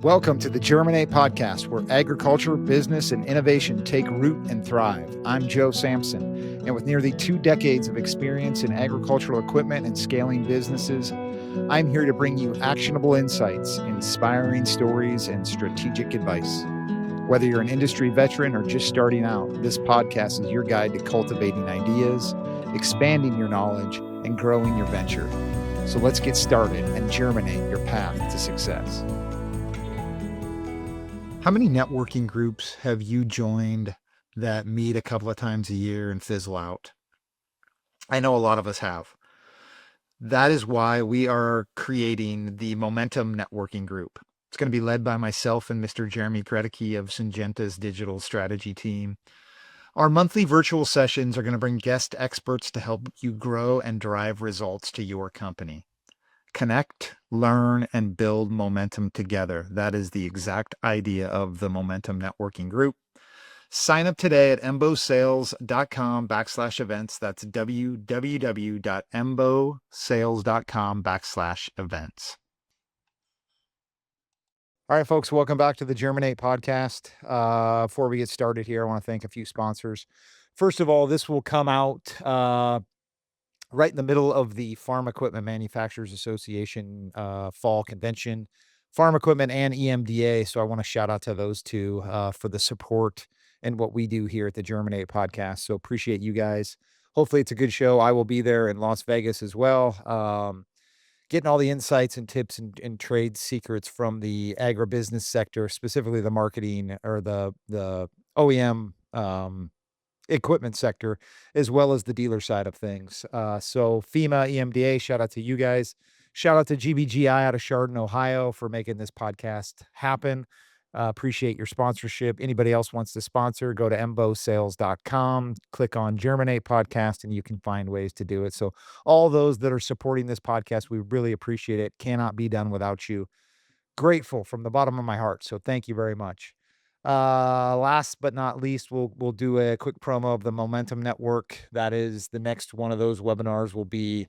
Welcome to the Germinate podcast, where agriculture, business, and innovation take root and thrive. I'm Joe Sampson, and with nearly 2 decades of experience in agricultural equipment and scaling businesses, I'm here to bring you actionable insights, inspiring stories, and strategic advice. Whether you're an industry veteran or just starting out, this podcast is your guide to cultivating ideas, expanding your knowledge, and growing your venture. So let's get started and germinate your path to success. How many networking groups have you joined that meet a couple of times a year and fizzle out? I know a lot of us have. That is why we are creating the Momentum Networking Group. It's going to be led by myself and Mr. Jeremy Kredicke of Syngenta's digital strategy team. Our monthly virtual sessions are going to bring guest experts to help you grow and drive results to your company. Connect, learn, and build momentum together. That is the exact idea of the Momentum Networking Group. Sign up today at embosales.com/events. That's www.embosales.com/events. All right, folks, welcome back to the Germinate podcast. Before we get started here, I want to thank a few sponsors. First of all, this will come out right in the middle of the Farm Equipment Manufacturers Association fall convention, Farm Equipment and EMDA. So I want to shout out to those two for the support and what we do here at the Germinate podcast. So appreciate you guys. Hopefully it's a good show. I will be there in Las Vegas as well, getting all the insights and tips and trade secrets from the agribusiness sector, specifically the marketing or the OEM equipment sector, as well as the dealer side of things. So FEMA, EMDA, shout out to you guys. Shout out to GBGI out of Chardon, Ohio for making this podcast happen. Appreciate your sponsorship. Anybody else wants to sponsor, go to embosales.com, click on Germinate podcast, and you can find ways to do it. So all those that are supporting this podcast, we really appreciate it. Cannot be done without you. Grateful from the bottom of my heart. So thank you very much. Last but not least, we'll do a quick promo of the Momentum Network. That is the next one of those webinars will be,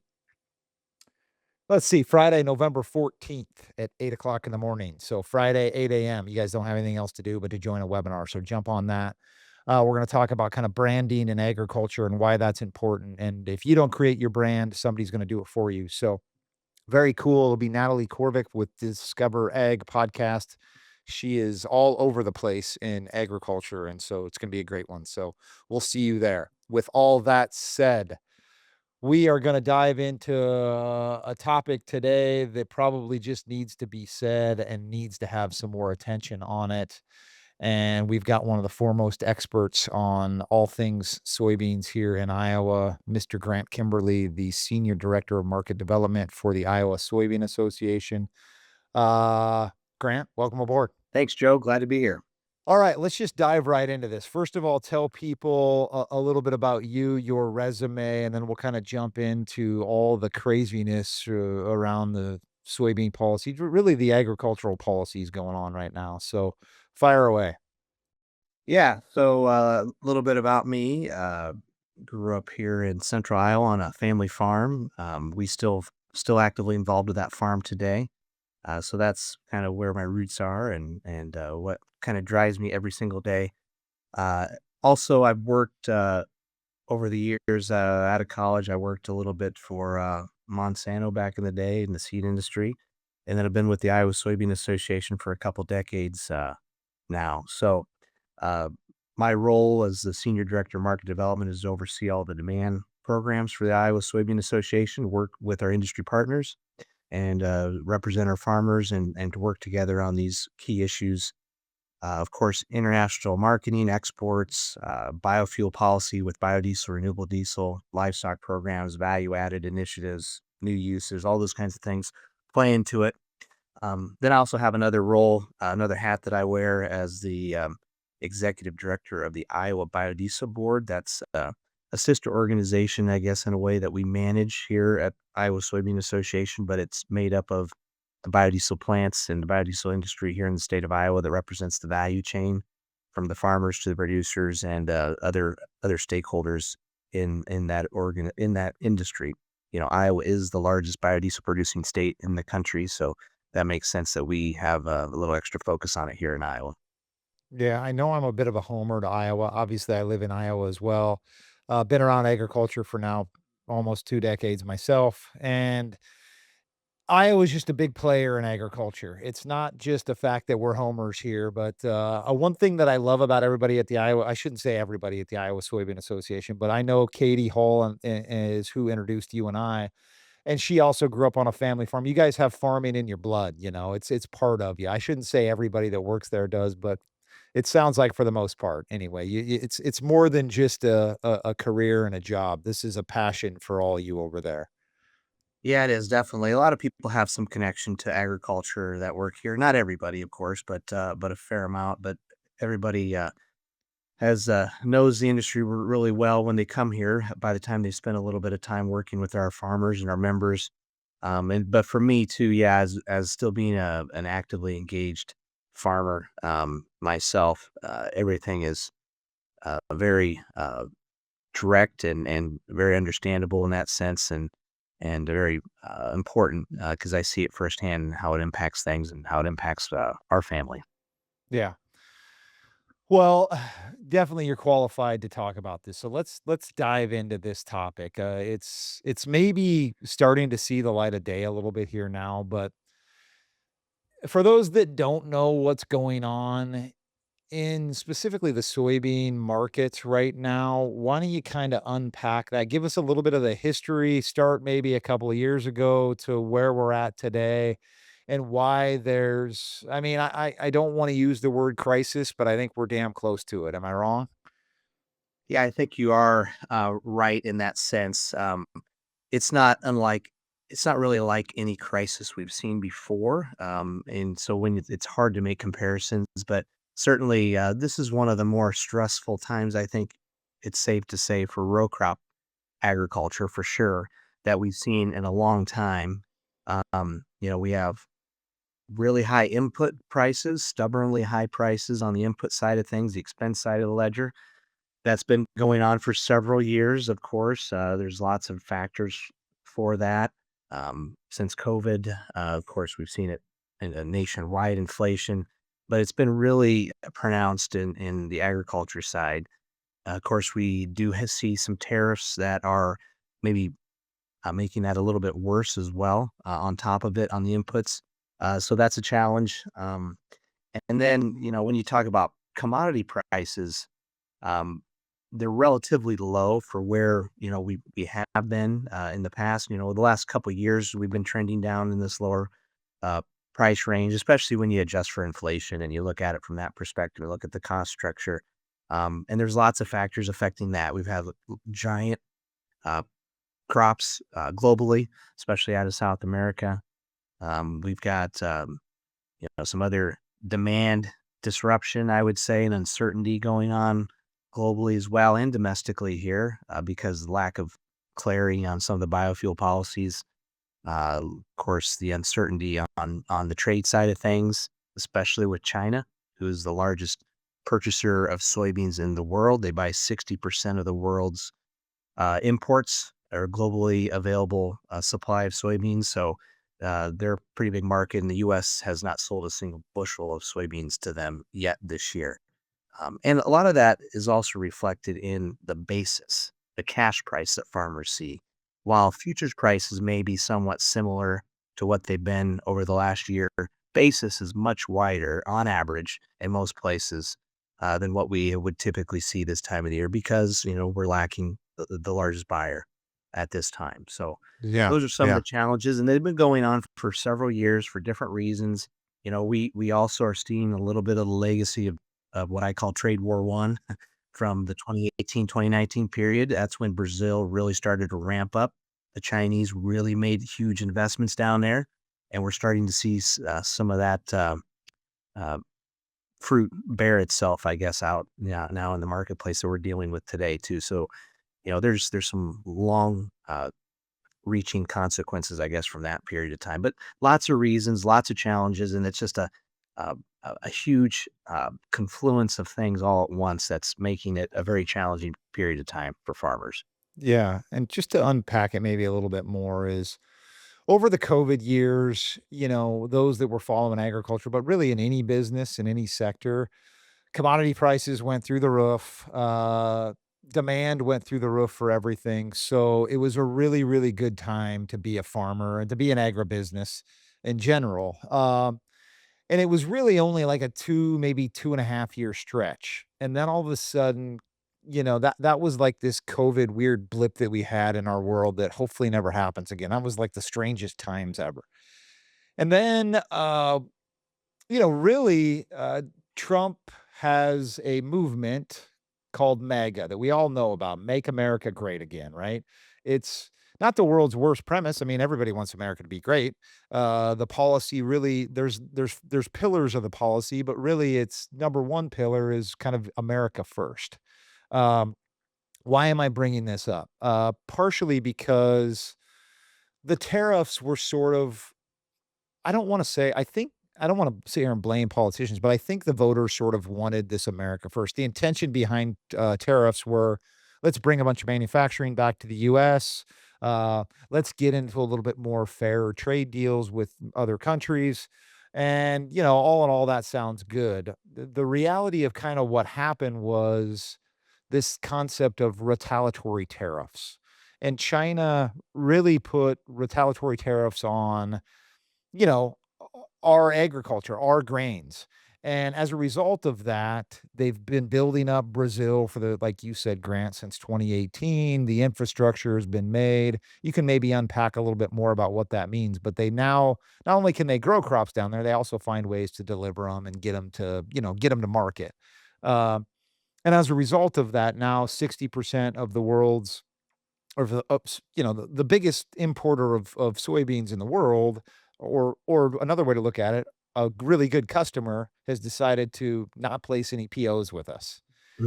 let's see, Friday, November 14th at 8:00 in the morning. So Friday, 8 a.m. You guys don't have anything else to do but to join a webinar. So jump on that. We're going to talk about kind of branding in agriculture and why that's important. And if you don't create your brand, somebody's going to do it for you. So very cool. It'll be Natalie Korvick with Discover Ag podcast. She is all over the place in agriculture, and so it's going to be a great one. So we'll see you there. With all that said, we are going to dive into a topic today that probably just needs to be said and needs to have some more attention on it. And we've got one of the foremost experts on all things soybeans here in Iowa, Mr. Grant Kimberley, the Senior Director of Market Development for the Iowa Soybean Association. Grant, welcome aboard. Thanks, Joe. Glad to be here. All right, let's just dive right into this. First of all, tell people a little bit about you, your resume, and then we'll kind of jump into all the craziness around the soybean policy, really the agricultural policies going on right now. So fire away. Yeah, so a little bit about me. Grew up here in Central Iowa on a family farm. We still actively involved with that farm today. So that's kind of where my roots are and what kind of drives me every single day. Also, I've worked over the years out of college. I worked a little bit for Monsanto back in the day in the seed industry, and then I've been with the Iowa Soybean Association for a couple decades now. So my role as the Senior Director of Market Development is to oversee all the demand programs for the Iowa Soybean Association, work with our industry partners, and represent our farmers and to work together on these key issues. Of course, international marketing, exports, biofuel policy with biodiesel, renewable diesel, livestock programs, value-added initiatives, new uses, all those kinds of things play into it. Then I also have another role, another hat that I wear as the Executive Director of the Iowa Biodiesel Board. That's a sister organization, I guess, in a way that we manage here at Iowa Soybean Association, but it's made up of the biodiesel plants and the biodiesel industry here in the state of Iowa that represents the value chain from the farmers to the producers and other stakeholders in that industry. You know, Iowa is the largest biodiesel producing state in the country, so that makes sense that we have a little extra focus on it here in Iowa. Yeah, I know I'm a bit of a homer to Iowa. Obviously, I live in Iowa as well. Been around agriculture for now almost 2 decades myself, and Iowa's just a big player in agriculture. It's not just the fact that we're homers here, but, one thing that I love about everybody at the Iowa I shouldn't say everybody at the Iowa Soybean Association, but I know Katie Hull is who introduced you and I, and she also grew up on a family farm. You guys have farming in your blood, it's part of you. I shouldn't say everybody that works there does, but it sounds like for the most part anyway. It's more than just a career and a job. This is a passion for all you over there. Yeah, it is definitely. A lot of people have some connection to agriculture that work here. Not everybody, of course, but a fair amount. But everybody has knows the industry really well when they come here. By the time they spend a little bit of time working with our farmers and our members, and but for me too, yeah, as still being an actively engaged farmer myself, everything is very direct and very understandable in that sense, and very important because I see it firsthand and how it impacts things and how it impacts our family. Yeah. Well, definitely you're qualified to talk about this. So let's dive into this topic. It's maybe starting to see the light of day a little bit here now, but for those that don't know what's going on in specifically the soybean markets right now, why don't you kind of unpack that? Give us a little bit of the history, start maybe a couple of years ago to where we're at today and why there's I mean, I don't want to use the word crisis, but I think we're damn close to it. Am I wrong? Yeah, I think you are right in that sense. It's not unlike it's not really like any crisis we've seen before, and so when it's hard to make comparisons, but certainly this is one of the more stressful times. I think it's safe to say for row crop agriculture for sure that we've seen in a long time. We have really high input prices, stubbornly high prices on the input side of things, the expense side of the ledger. That's been going on for several years, of course. There's lots of factors for that. Since COVID, of course, we've seen it in a nationwide inflation, but it's been really pronounced in the agriculture side. Of course, we do see some tariffs that are maybe making that a little bit worse as well on top of it on the inputs. So that's a challenge. And then, when you talk about commodity prices, um, they're relatively low for where, we have been, in the past. The last couple of years, we've been trending down in this lower, uh, price range, especially when you adjust for inflation and you look at it from that perspective and look at the cost structure. And there's lots of factors affecting that. We've had giant, uh, crops, globally, especially out of South America. We've got, some other demand disruption, I would say, and uncertainty going on globally as well and domestically here because lack of clarity on some of the biofuel policies. Of course, the uncertainty on the trade side of things, especially with China, who is the largest purchaser of soybeans in the world. They buy 60% of the world's imports or globally available supply of soybeans. So they're a pretty big market, and the U.S. has not sold a single bushel of soybeans to them yet this year. And a lot of that is also reflected in the basis, the cash price that farmers see. While futures prices may be somewhat similar to what they've been over the last year, basis is much wider on average in most places than what we would typically see this time of the year because, we're lacking the largest buyer at this time. So Yeah. those are some of the Yeah. challenges, and they've been going on for several years for different reasons. We also are seeing a little bit of the legacy of what I call Trade War One from the 2018, 2019 period. That's when Brazil really started to ramp up. The Chinese really made huge investments down there, and we're starting to see some of that uh, fruit bear itself, I guess, out now in the marketplace that we're dealing with today too. So there's some long reaching consequences, I guess, from that period of time. But lots of reasons, lots of challenges, and it's just a, a huge confluence of things all at once that's making it a very challenging period of time for farmers. Yeah. And just to unpack it maybe a little bit more is over the COVID years, those that were following agriculture, but really in any business, in any sector, commodity prices went through the roof. Demand went through the roof for everything. So it was a really, really good time to be a farmer and to be an agribusiness in general. And it was really only like a 2, maybe 2.5 year stretch. And then all of a sudden, that was like this COVID weird blip that we had in our world that hopefully never happens again. That was like the strangest times ever. And then, really, Trump has a movement called MAGA that we all know about, Make America Great Again, right? It's not the world's worst premise. I mean, everybody wants America to be great. The policy really, there's pillars of the policy, but really, its number one pillar is kind of America first. Um, why am I bringing this up? Partially because the tariffs were sort of I don't wanna say I don't wanna sit here and blame politicians, but I think the voters sort of wanted this America first. The intention behind, tariffs were, "Let's bring a bunch of manufacturing back to the US. Let's get into a little bit more fairer trade deals with other countries." And, all in all, that sounds good. The reality of kinda what happened was this concept of retaliatory tariffs, and China really put retaliatory tariffs on our agriculture, our grains. And as a result of that, they've been building up Brazil for like you said, Grant, since 2018. The infrastructure has been made. You can maybe unpack a little bit more about what that means, but they now, not only can they grow crops down there, they also find ways to deliver them and get them to market. Um, and as a result of that, now 60% of the world's or the ups the biggest importer of soybeans in the world, or another way to look at it, a really good customer has decided to not place any POs with us.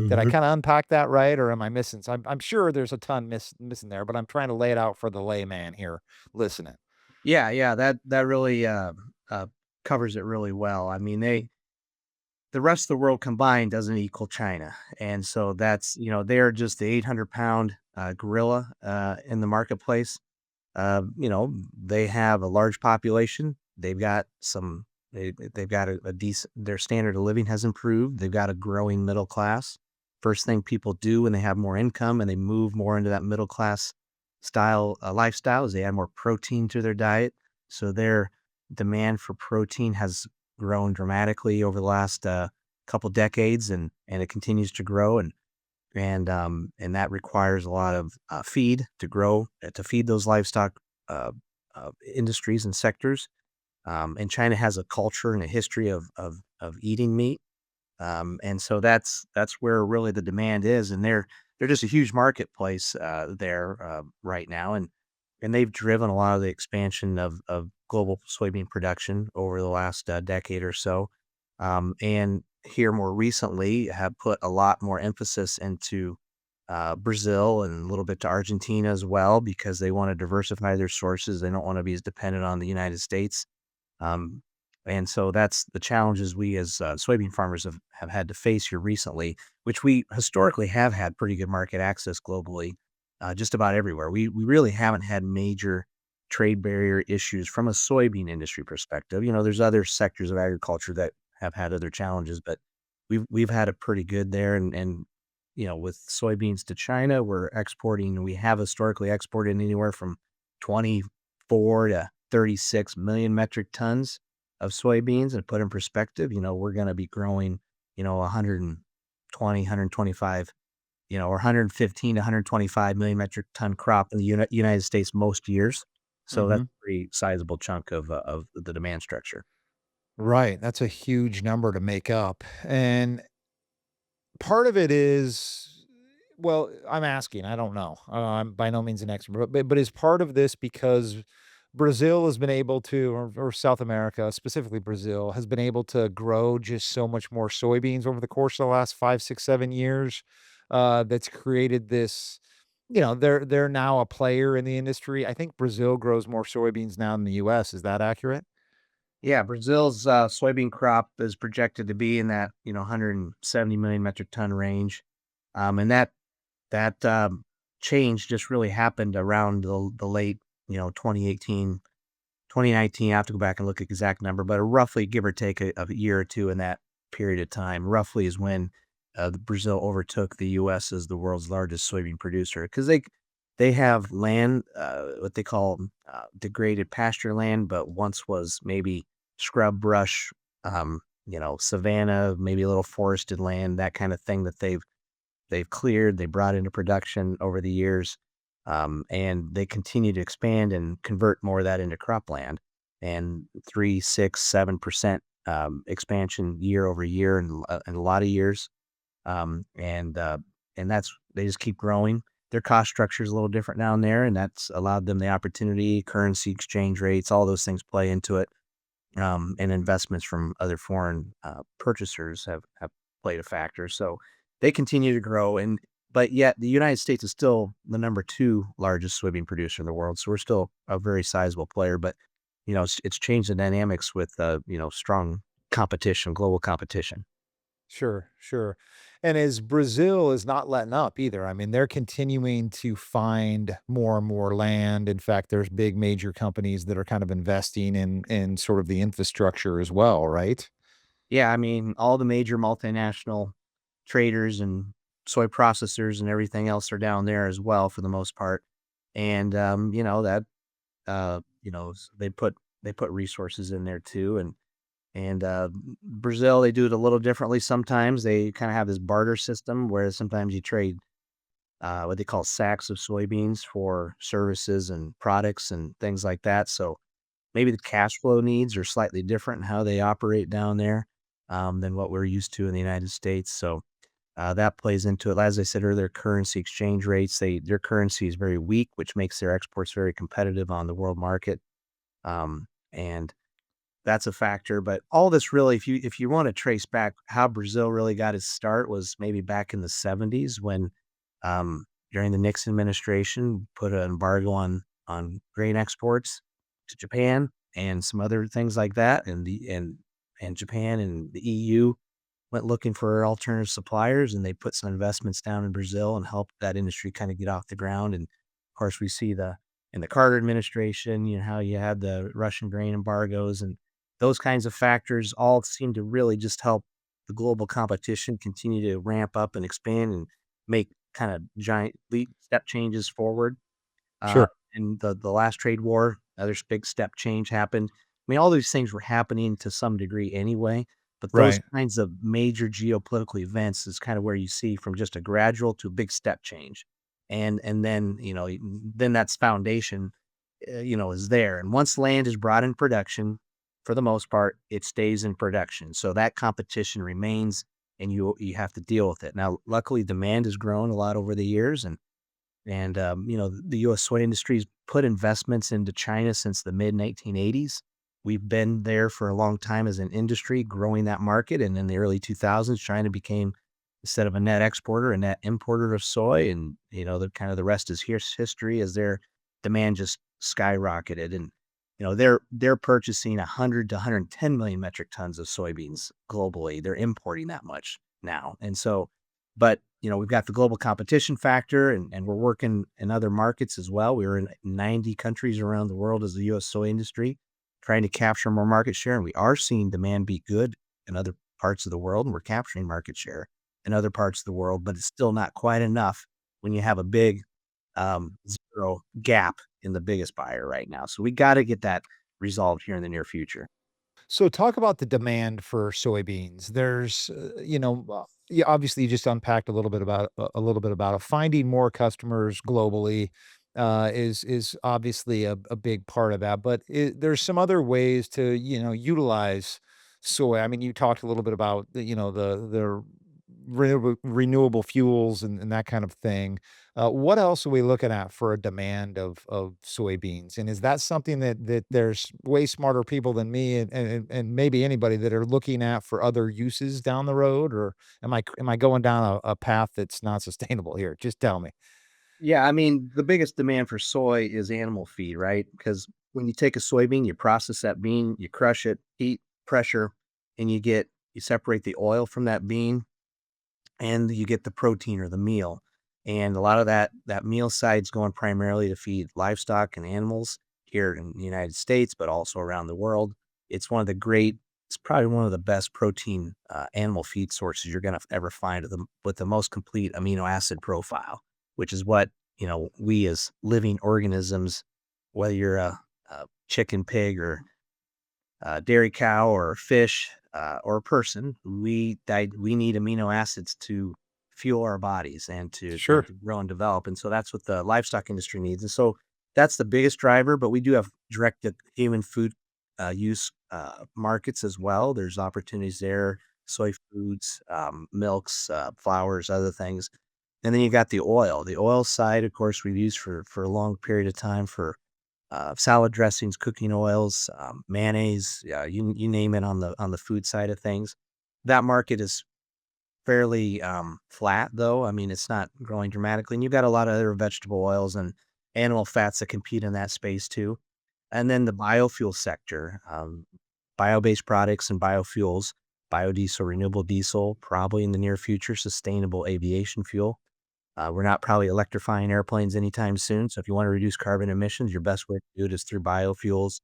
Did I Mhm. kinda unpack that right, or am I missing I'm sure there's a ton missing there, but I'm trying to lay it out for the layman here listening. Yeah, yeah, that really, uh, covers it really well. I mean, the rest of the world combined doesn't equal China, and so that's they're just the 800-pound, gorilla, in the marketplace. They have a large population. They've got a decent their standard of living has improved. They've got a growing middle class. First thing people do when they have more income and they move more into that middle class lifestyle is they add more protein to their diet. So their demand for protein has grown dramatically over the last couple decades, and it continues to grow. And that requires a lot of feed to grow to feed those livestock industries and sectors. And China has a culture and a history of eating meat, and so that's where really the demand is, and they're just a huge marketplace there right now, and they've driven a lot of the expansion of global soybean production over the last decade or so, and here more recently have put a lot more emphasis into Brazil and a little bit to Argentina as well because they want to diversify their sources. They don't want to be as dependent on the United States. Um, and so that's the challenges we as soybean farmers have had to face here recently, which we historically have had pretty good market access globally, just about everywhere. We really haven't had major trade barrier issues from a soybean industry perspective. There's other sectors of agriculture that have had other challenges, but we've had it pretty good there. And with soybeans to China, we have historically exported anywhere from 24 to 36 million metric tons of soybeans. And to put in perspective, we're going to be growing, 120, 125, or 115 to 125 million metric ton crop in the United States most years. So that's Mhm. a pretty sizable chunk of the demand structure. Right, that's a huge number to make up, and part of it is well, I'm asking, I don't know. I'm by no means an expert, but is part of this because Brazil has been able to or South America, specifically Brazil, has been able to grow just so much more soybeans over the course of the last 5, 6, 7 years, that's created this they're now a player in the industry. I think Brazil grows more soybeans now than the US, is that accurate? Yeah, Brazil's soybean crop is projected to be in that 170 million metric ton range, and that change just really happened around the late 2018. 2019, I have to go back and look at the exact number, but roughly give or take a year or two in that period of time, roughly is when the Brazil overtook the U.S. as the world's largest soybean producer because they have land, what they call degraded pasture land, but once was maybe scrub brush, savanna, maybe a little forested land, that kind of thing that they've cleared, they brought into production over the years, and they continue to expand and convert more of that into cropland, and 3, 6, 7% expansion year over year, in a lot of years, and that's they just keep growing. Their cost structure is a little different down there, and that's allowed them the opportunity, currency exchange rates, all those things play into it, and investments from other foreign purchasers have played a factor. So they continue to grow, and but yet the United States is still the number two largest soybean producer in the world. So we're still a very sizable player, but it's changed the dynamics with strong competition, global competition. Sure, sure. And as Brazil is not letting up either. I mean, they're continuing to find more and more land. In fact, there's big major companies that are kind of investing in sort of the infrastructure as well, right? Yeah, I mean, all the major multinational traders and soy processors and everything else are down there as well for the most part. And that they put resources in there too. And Brazil, they do it a little differently sometimes. They kind of have this barter system where sometimes you trade what they call sacks of soybeans for services and products and things like that. So maybe the cash flow needs are slightly different in how they operate down there than what we're used to in the United States. So that plays into it. As I said earlier, currency exchange rates, their currency is very weak, which makes their exports very competitive on the world market. And that's a factor. But all this really, if you want to trace back how Brazil really got its start was maybe back in the 70s when during the Nixon administration put an embargo on grain exports to Japan and some other things like that. And Japan and the EU went looking for alternative suppliers, and they put some investments down in Brazil and helped that industry kind of get off the ground. And of course, we see the in the Carter administration, how you had the Russian grain embargoes and those kinds of factors all seem to really just help the global competition continue to ramp up and expand and make kind of giant leap step changes forward. Uh, Sure. and the last trade war, another big step change happened. I mean, all these things were happening to some degree anyway, but those Right. kinds of major geopolitical events is kind of where you see from just a gradual to a big step change. And then, then that's foundation, is there. And once land is brought in production, for the most part, it stays in production. So that competition remains and you have to deal with it. Now, luckily demand has grown a lot over the years and the U.S. soy industry's put investments into China since the mid 1980s. We've been there for a long time as an industry, growing that market. And in the early 2000s, China became, instead of a net exporter, a net importer of soy. And the kind of the rest is history as their demand just skyrocketed. And they're purchasing 100 to 110 million metric tons of soybeans globally. They're importing that much now, and so but, we've got the global competition factor and we're working in other markets as well. We were in 90 countries around the world as the U.S. soy industry, trying to capture more market share. And we are seeing demand be good in other parts of the world, and we're capturing market share in other parts of the world, but it's still not quite enough when you have a big zero gap in the biggest buyer right now. So we got to get that resolved here in the near future. So talk about the demand for soybeans. There's, yeah, obviously you just unpacked a little bit about it. Finding more customers globally is obviously a big part of that. But there's some other ways to utilize soy. I mean, you talked a little bit about the renewable fuels and that kind of thing. What else are we looking at for a demand of soybeans? And is that something that there's way smarter people than me and maybe anybody that are looking at for other uses down the road? Or am I going down a path that's not sustainable here? Just tell me. Yeah, I mean, the biggest demand for soy is animal feed, right? Because when you take a soybean, you process that bean, you crush it, heat, pressure, and you separate the oil from that bean and you get the protein or the meal. And a lot of that meal side's going primarily to feed livestock and animals here in the United States, but also around the world. It's one of the great it's probably one of the best protein, animal feed sources you're gonna ever find with the most complete amino acid profile, which is what, we as living organisms, whether you're a chicken, pig, or dairy cow or fish, or a person, we need amino acids to fuel our bodies and Sure. to grow and develop, and so that's what the livestock industry needs, and so that's the biggest driver, but we do have direct to human food, use, markets as well. There's opportunities there, soy foods, milks, flours, other things, and then you got the oil. The oil side, of course, we've used for a long period of time for salad dressings, cooking oils, mayonnaise, you name it on the food side of things. That market is fairly flat, though. I mean, it's not growing dramatically, and you've got a lot of other vegetable oils and animal fats that compete in that space too. And then the biofuel sector, bio-based products and biofuels, biodiesel, renewable diesel, probably in the near future, sustainable aviation fuel. We're not probably electrifying airplanes anytime soon. So if you want to reduce carbon emissions, your best way to do it is through biofuels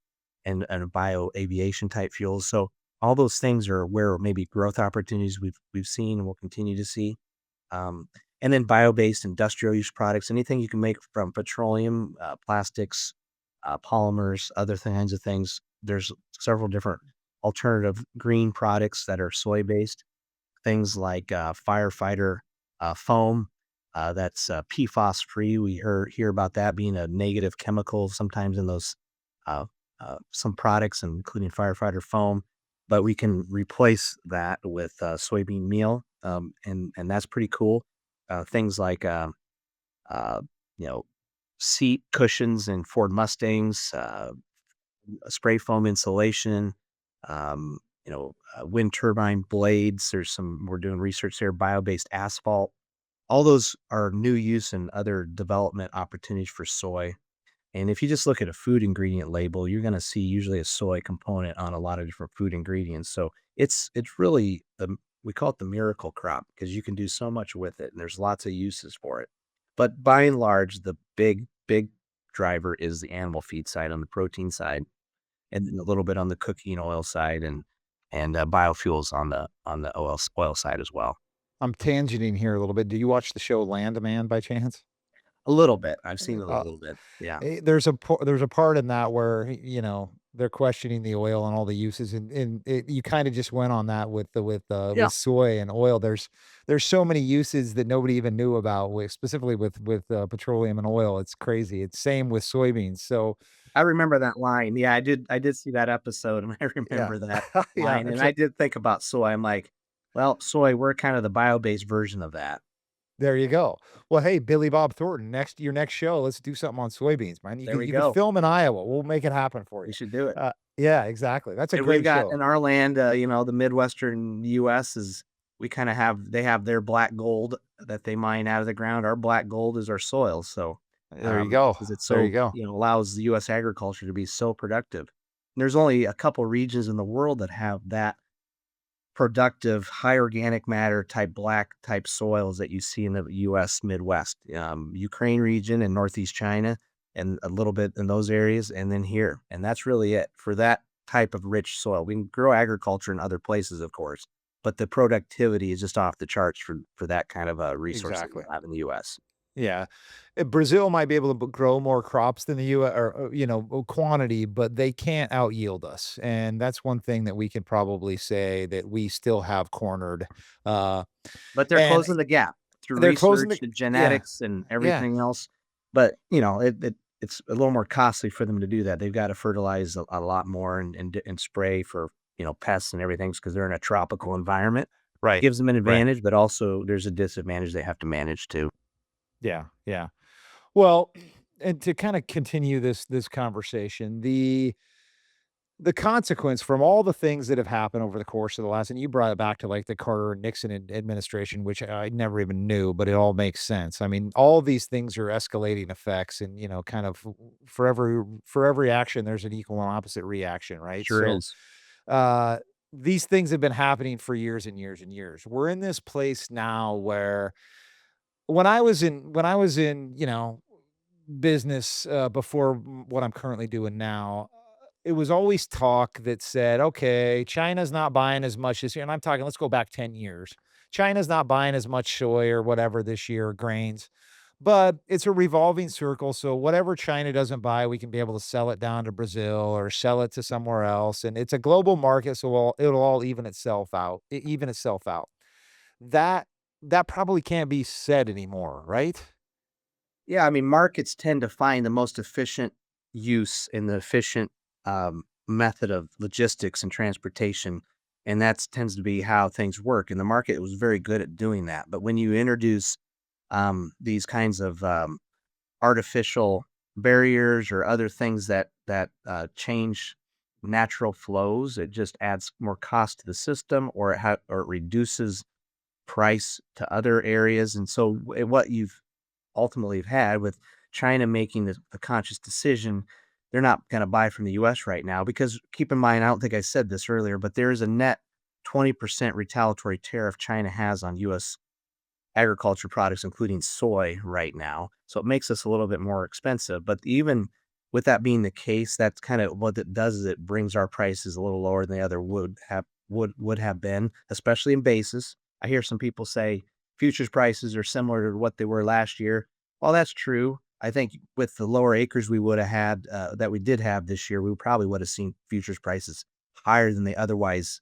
and bio aviation type fuels. So all those things are where maybe growth opportunities we've seen and will continue to see. Um, and then bio-based industrial use products, anything you can make from petroleum, plastics, polymers, other kinds of things. There's several different alternative green products that are soy-based. Things like, firefighter, foam, that's, PFAS free. We hear about that being a negative chemical sometimes in those, uh, some products, including firefighter foam, but we can replace that with, soybean meal, and that's pretty cool. Things like, uh, you know, seat cushions in Ford Mustangs, spray foam insulation, wind turbine blades. We're doing research there, bio-based asphalt. All those are new use and other development opportunities for soy. And if you just look at a food ingredient label, you're going to see usually a soy component on a lot of different food ingredients. So it's really we call it the miracle crop because you can do so much with it, and there's lots of uses for it. But by and large, the big driver is the animal feed side on the protein side, and then a little bit on the cooking oil side and biofuels on the oil side as well. I'm tangenting here a little bit. Do you watch the show Landman by chance? A little bit. I've seen it a Uh, little bit. Yeah. there's a part in that where, they're questioning the oil and all the uses, and you kinda just went on that Yeah. with soy and oil. There's so many uses that nobody even knew about, specifically with petroleum and oil. It's crazy. It's same with soybeans. So, I remember that line. Yeah, I did see that episode, and I yeah. remember that Yeah, line, and I actually, did think about soy. I'm like, "Well, soy, we're kind of the bio-based version of that." there you go. Well, hey, Billy Bob Thornton, your next show, let's do something on soybeans, man. There we You could go. film in Iowa. We'll make it happen for you. We should do it. Yeah, exactly. That's a And we've great got show. in our land, the Midwestern US is we kinda have their black gold that they mine out of the ground. Our black gold is our soil, so, There you go. because it's There you so go. allows the US agriculture to be so productive. There's only a couple regions in the world that have that productive, high organic matter type black type soils that you see in the US Midwest, Ukraine region and Northeast China, and a little bit in those areas, and then here, and that's really it for that type of rich soil. We can grow agriculture in other places, of course, but the productivity is just off the charts for that kind of a resource that we Exactly. have in the US. Yeah. Brazil might be able to grow more crops than the U.S. or, quantity, but they can't out yield us. And that's one thing that we can probably say that we still have cornered. Uh, But they're and closing the gap through they're closing research the, and yeah, genetics and yeah, everything else. But, it's a little more costly for them to do that. They've got to fertilize a lot more and spray for, pests and everything because they're in a tropical environment. right, Gives them an right. advantage, but also there's a disadvantage they have to manage too. Yeah, yeah. Well, and to kind of continue this conversation, the consequence from all the things that have happened over the course of the last, and you brought it back to like the Carter and Nixon administration, which I never even knew, but it all makes sense. I mean, all these things are escalating effects, and kind of for every action, there's an equal and opposite reaction, right? Sure So, is. uh, these things have been happening for years and years and years. We're in this place now where when I was in business, before what I'm currently doing now, it was always talk that said, "Okay, China's not buying as much this year," and I'm talking, let's go back 10 years. China's not buying as much soy or whatever this year, grains, but it's a revolving circle, so whatever China doesn't buy, we can be able to sell it down to Brazil or sell it to somewhere else, and it's a global market, so it'll all even itself out. That that probably can't be said anymore, right? Yeah, I mean, markets tend to find the most efficient use and the efficient method of logistics and transportation, and that tends to be how things work. And the market was very good at doing that. But when you introduce these kinds of artificial barriers or other things that change natural flows, it just adds more cost to the system, or or it reduces price to other areas. And so, what you've ultimately have had with China making the conscious decision, they're not going to buy from the U.S. right now because keep in mind, I don't think I said this earlier, but there is a net 20% retaliatory tariff China has on U.S. agriculture products, including soy right now. So it makes us a little bit more expensive. But even with that being the case, that's kind of what it does is it brings our prices a little lower than the other would have been, especially in basis. I hear some people say futures prices are similar to what they were last year. Well, that's true. I think with the lower acres we would have had that we did have this year, we probably would have seen futures prices higher than they otherwise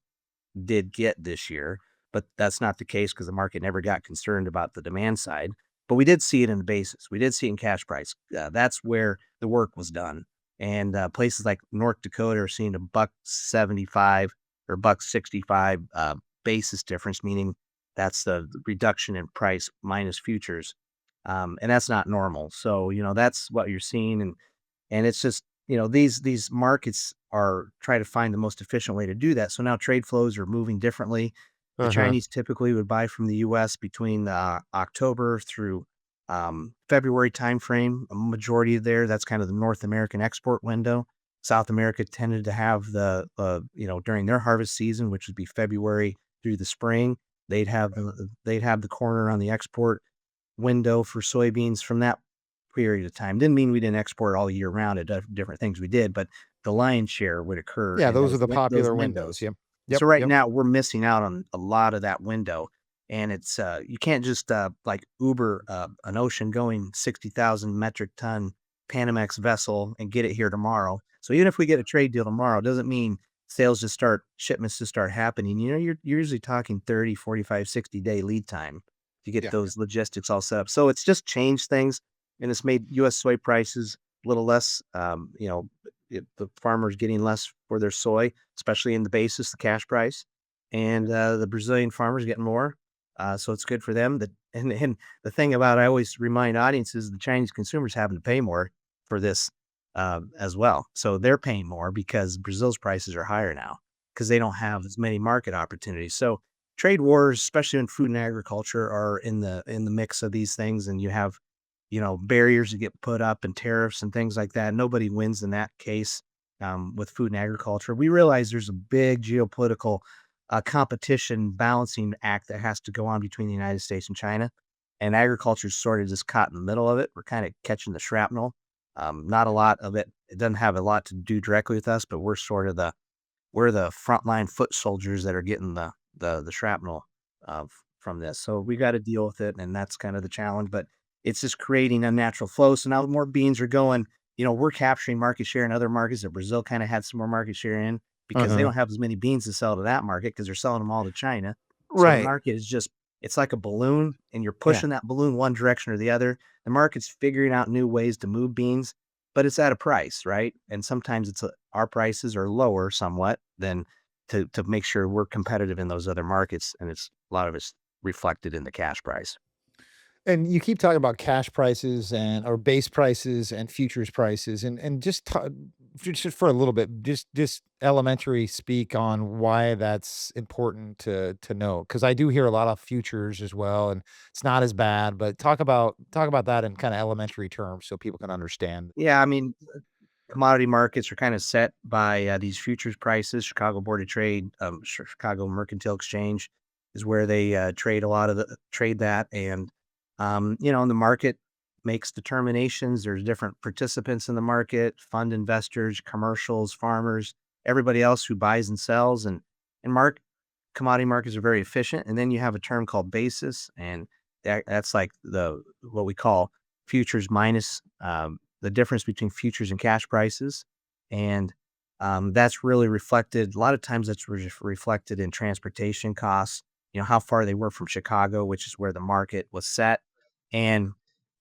did get this year, but that's not the case because the market never got concerned about the demand side. But we did see it in the basis. We did see it in cash price. That's where the work was done. And places like North Dakota are seeing a buck 75 or buck 65 basis difference, meaning that's the reduction in price minus futures. And that's not normal. So, that's what you're seeing. And it's just, these markets are trying to find the most efficient way to do that. So now trade flows are moving differently. The Uh-huh. Chinese typically would buy from the U.S. between October through February timeframe. A majority of there, that's kind of the North American export window. South America tended to have during their harvest season, which would be February through the spring, they'd have the corner on the export window for soybeans from that period of time. Didn't mean we didn't export all year round at different things we did, but the lion's share would occur Yeah, in those are the those popular windows. windows. Yep. And Yep, so right yep. now we're missing out on a lot of that window. And it's you can't just like Uber an ocean going 60,000 metric ton Panamax vessel and get it here tomorrow. So even if we get a trade deal tomorrow, it doesn't mean shipments just start happening. You're usually talking 30, 45, 60-day lead time to get Yeah. those logistics all set up. So it's just changed things, and it's made U.S. soy prices a little less. The farmers getting less for their soy, especially in the basis, the cash price, and the Brazilian farmers getting more. So it's good for them. And the thing about I always remind audiences, the Chinese consumers having to pay more for this as well. So they're paying more because Brazil's prices are higher now because they don't have as many market opportunities. So trade wars, especially in food and agriculture, are in the mix of these things, and you have barriers that get put up and tariffs and things like that. Nobody wins in that case with food and agriculture. We realize there's a big geopolitical competition balancing act that has to go on between the United States and China, and agriculture's sort of just caught in the middle of it. We're kind of catching the shrapnel. Not a lot of it. It doesn't have a lot to do directly with us, but we're the frontline foot soldiers that are getting the shrapnel from this. So we got to deal with it, and that's kind of the challenge. But it's just creating unnatural flow. So now more beans are going. We're capturing market share in other markets that Brazil kind of had some more market share in because they Uh-huh. don't have as many beans to sell to that market because they're selling them all to China. So the Right. market is just it's like a balloon, and you're Yeah. pushing that balloon one direction or the other. The market's figuring out new ways to move beans, but it's at a price, right? And sometimes our prices are lower somewhat than to make sure we're competitive in those other markets, and it's a lot of it's reflected in the cash price. And you keep talking about cash prices or base prices and futures prices and just for a little bit, just elementary speak on why that's important to know because I do hear a lot of futures as well, and it's not as bad. But talk about that in kind of elementary terms so people can understand. Yeah, I mean, commodity markets are kind of set by these futures prices. Chicago Board of Trade, Chicago Mercantile Exchange is where they trade a lot of the trade that, and in the market. makes determinations. There's different participants in the market, fund investors, commercials, farmers, everybody else who buys and sells, and commodity markets are very efficient. And then you have a term called basis, and that's like the what we call futures minus the difference between futures and cash prices. And that's really reflected. A lot of times that's reflected in transportation costs, how far they were from Chicago, which is where the market was set. And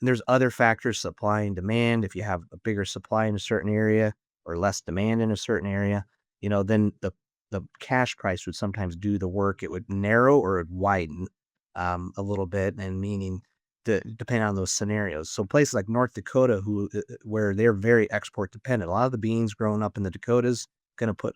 there's other factors, supply and demand. If you have a bigger supply in a certain area or less demand in a certain area, then the cash price would sometimes do the work. It would narrow or it would widen a little bit, and meaning depending on those scenarios. So places like North Dakota, where they're very export dependent, a lot of the beans growing up in the Dakotas going to put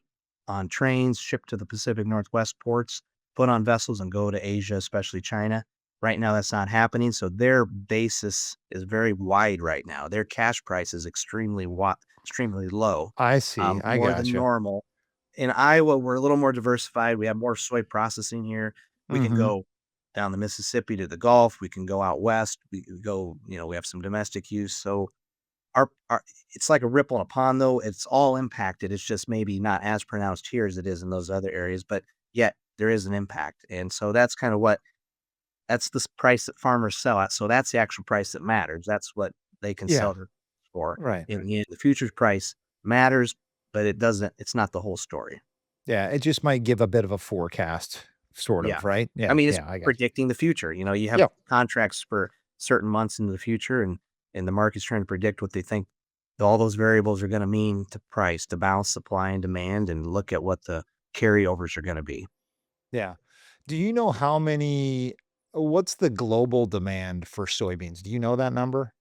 on trains, shipped to the Pacific Northwest ports, put on vessels, and go to Asia, especially China. Right now, that's not happening. So their basis is very wide right now. Their cash price is extremely low, I see. I more than gotcha. normal. In Iowa, we're a little more diversified. We have more soy processing here. We can Mhm. go down the Mississippi to the Gulf. We can go out west. We can go, we have some domestic use. So our it's like a ripple in a pond, though. It's all impacted. It's just maybe not as pronounced here as it is in those other areas, but yet there is an impact. And so that's kind of that's the price that farmers sell at. So that's the actual price that matters. That's what they can Yeah. sell their for. Right. In the end, the futures price matters, but it's not the whole story. Yeah, it just might give a bit of a forecast, sort Yeah. of, right? I Yeah, mean, it's yeah, I got predicting the future. You have Yeah, contracts for certain months into the future, and the market's trying to predict what they think all those variables are gonna mean to price, to balance supply and demand, and look at what the carryovers are gonna be. yeah. Do you know what's the global demand for soybeans? Do you know that number?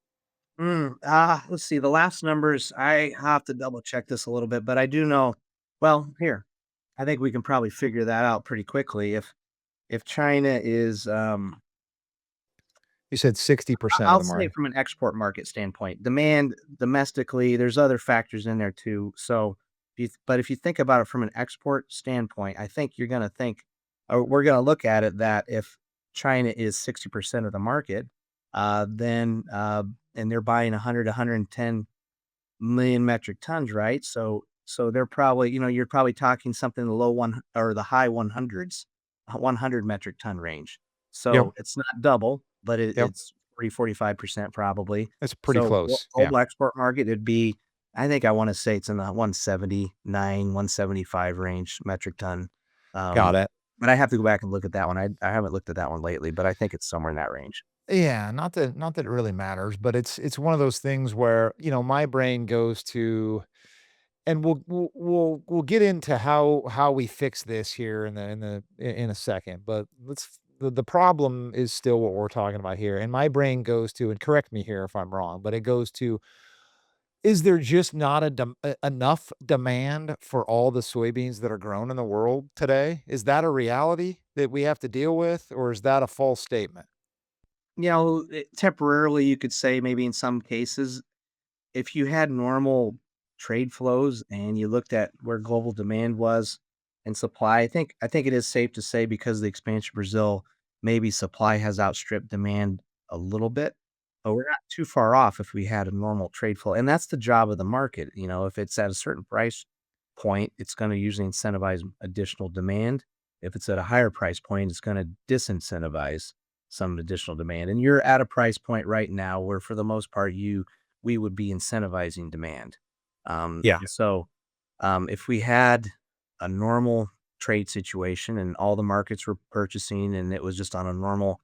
Let's see, the last numbers, I have to double check this a little bit, but I do know. Well, here, I think we can probably figure that out pretty quickly. If China is, You said 60% of I'll the say market. from an export market standpoint, demand domestically, there's other factors in there too. So, if you think about it from an export standpoint, I think you're going to think, or we're going to look at it that if China is 60% of the market, then, and they're buying 100, 110 million metric tons, right? So they're probably, you're probably talking something in the low one or the high 100s, 100 metric ton range. Yep, So it's not double, but yep. it's 45% probably. It's pretty So close. Yeah. global export market, it'd be, I think I want to say it's in the 179, 175 range metric ton. Got Um, it. but I have to go back and look at that one. I haven't looked at that one lately, but I think it's somewhere in that range. Yeah, not that it really matters, but it's one of those things where, my brain goes to and we'll get into how we fix this here in a second, but the problem is still what we're talking about here, and my brain goes to, and correct me here if I'm wrong, but it goes to, is there just not enough demand for all the soybeans that are grown in the world today? Is that a reality that we have to deal with, or is that a false statement? Temporarily, you could say maybe in some cases, if you had normal trade flows and you looked at where global demand was and supply, I think it is safe to say because of the expansion of Brazil, maybe supply has outstripped demand a little bit, but we're not too far off if we had a normal trade flow. And that's the job of the market. If it's at a certain price point, it's going to usually incentivize additional demand. If it's at a higher price point, it's going to disincentivize some additional demand. And you're at a price point right now where, for the most part, we would be incentivizing demand. Yeah. If we had a normal trade situation and all the markets were purchasing and it was just on a normal,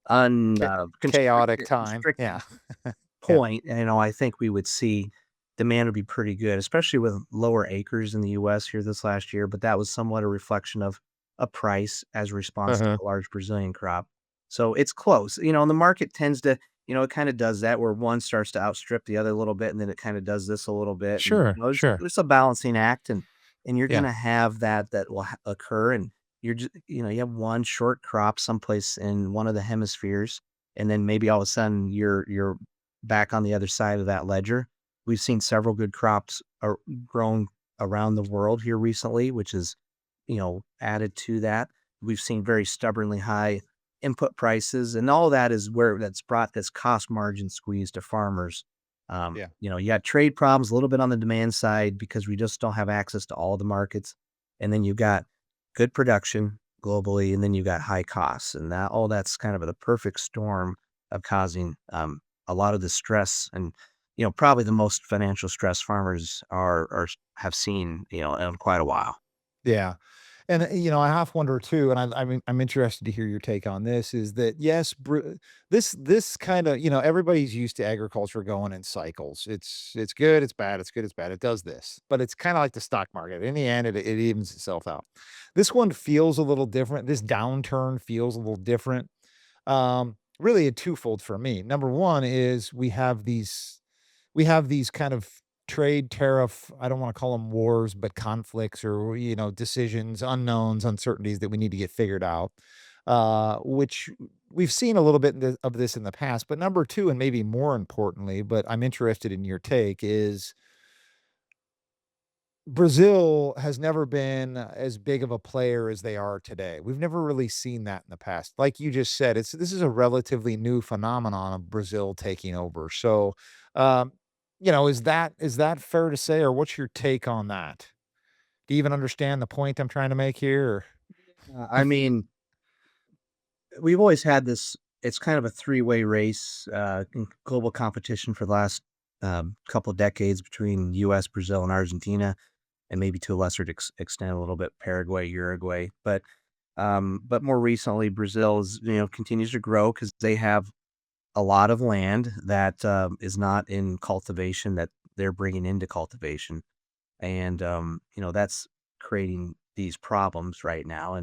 Cha chaotic time. constricted Yeah. Yeah. point, I think we would see demand would be pretty good, especially with lower acres in the US here this last year, but that was somewhat a reflection of a price as a response to Uh-huh. the large Brazilian crop. So it's close, and the market tends to, it kind of does that where one starts to outstrip the other a little bit, and then it kind of does this a little bit. And, Sure, sure. it's a balancing act, and you're going Yeah. to have that will occur. And you're just, you have one short crop someplace in one of the hemispheres, and then maybe all of a sudden you're back on the other side of that ledger. We've seen several good crops are grown around the world here recently, which is, added to that. We've seen very stubbornly high input prices, and all that is where that's brought this cost margin squeeze to farmers. Yeah. You got trade problems a little bit on the demand side because we just don't have access to all the markets. And then you've got good production globally, and then you got high costs. And that's kind of the perfect storm of causing a lot of the stress and probably the most financial stress farmers have seen, in quite a while. Yeah. And, I half wonder too, and I'm interested to hear your take on this, is that yes, this kind of, everybody's used to agriculture going in cycles. It's good, it's bad, it's good, it's bad. It does this, but it's kind of like the stock market. In the end, it evens itself out. This one feels a little different. This downturn feels a little different. Really a twofold for me. Number one is we have these kind of trade tariff, I don't want to call them wars, but conflicts or, decisions, unknowns, uncertainties that we need to get figured out, which we've seen a little bit of this in the past. But number two, and maybe more importantly, but I'm interested in your take, is Brazil has never been as big of a player as they are today. We've never really seen that in the past. Like you just said, this is a relatively new phenomenon of Brazil taking over. So, um, is that fair to say, or what's your take on that? Do you even understand the point I'm trying to make here? Or? I mean, we've always had this. It's kind of a three-way race, in global competition for the last couple of decades between U.S., Brazil, and Argentina, and maybe to a lesser extent a little bit Paraguay, Uruguay. But more recently, Brazil is continues to grow because they have a lot of land that is not in cultivation that they're bringing into cultivation, and that's creating these problems right now.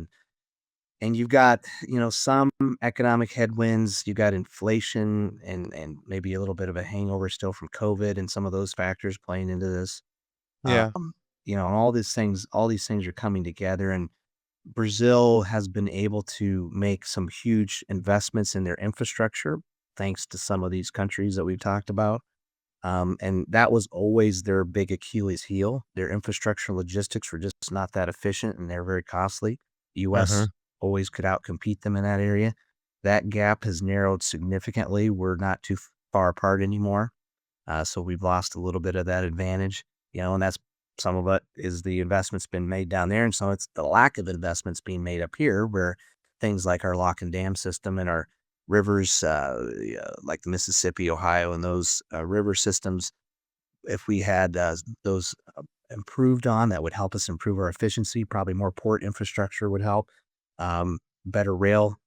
And you've got, some economic headwinds, you got inflation and maybe a little bit of a hangover still from COVID and some of those factors playing into this. Yeah. And all these things are coming together, and Brazil has been able to make some huge investments in their infrastructure thanks to some of these countries that we've talked about. And that was always their big Achilles heel. Their infrastructure and logistics were just not that efficient and they're very costly. Uh-huh. US always could outcompete them in that area. That gap has narrowed significantly. We're not too far apart anymore. So we've lost a little bit of that advantage, and that's some of it is the investments been made down there. And so it's the lack of investments being made up here where things like our lock and dam system and our rivers, like the Mississippi, Ohio, and those river systems, if we had those improved on, that would help us improve our efficiency. Probably more port infrastructure would help. Better rail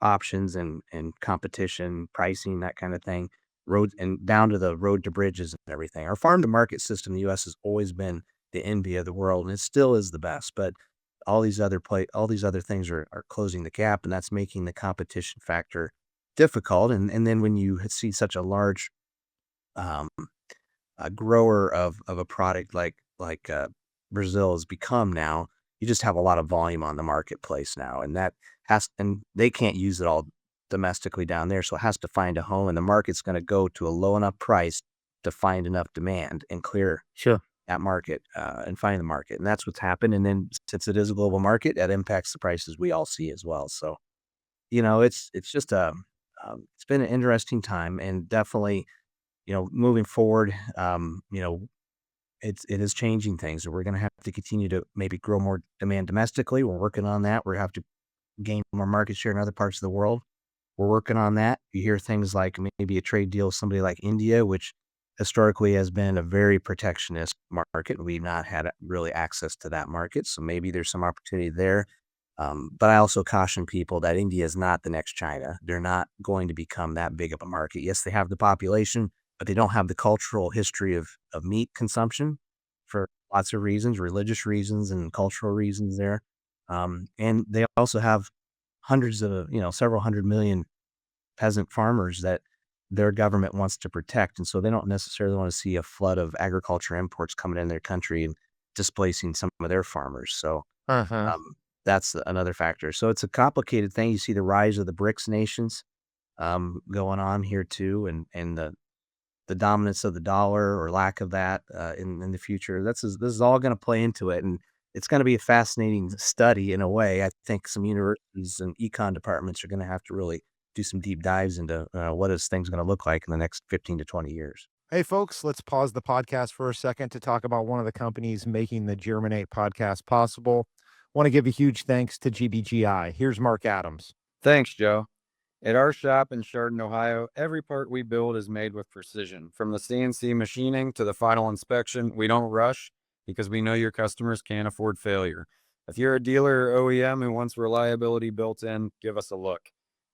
options and competition, pricing, that kind of thing. Roads and down to the road to bridges and everything. Our farm to market system in the U.S. has always been the envy of the world, and it still is the best. But all these other things are closing the gap, and that's making the competition factor difficult. And then when you see such a large um, a grower of a product like Brazil has become now, you just have a lot of volume on the marketplace now, and they can't use it all domestically down there, so it has to find a home, and the market's gonna go to a low enough price to find enough demand and clear Sure. that market, and find the market, and that's what's happened. And then since it is a global market, that impacts the prices we all see as well. So, it's just it's been an interesting time, and definitely, moving forward, it is changing things, and we're gonna have to continue to maybe grow more demand domestically. We're working on that. We have to gain more market share in other parts of the world. We're working on that. You hear things like maybe a trade deal with somebody like India, which historically has been a very protectionist market. We've not had really access to that market, so maybe there's some opportunity there. But I also caution people that India is not the next China. They're not going to become that big of a market. Yes, they have the population, but they don't have the cultural history of meat consumption for lots of reasons, religious reasons and cultural reasons there. And they also have several 100 million peasant farmers that their government wants to protect. And so they don't necessarily want to see a flood of agriculture imports coming in their country and displacing some of their farmers. So Uh-huh. um, that's another factor. So it's a complicated thing. You see the rise of the BRICS nations going on here too, and the dominance of the dollar or lack of that in the future. This is all going to play into it. And it's going to be a fascinating study in a way. I think some universities and econ departments are going to have to really do some deep dives into what is things going to look like in the next 15 to 20 years. Hey, folks, let's pause the podcast for a second to talk about one of the companies making the Germinate podcast possible. Want to give a huge thanks to GBGI. Here's Mark Adams. Thanks, Joe. At our shop in Chardon, Ohio, every part we build is made with precision. From the CNC machining to the final inspection, we don't rush because we know your customers can't afford failure. If you're a dealer or OEM who wants reliability built in, give us a look.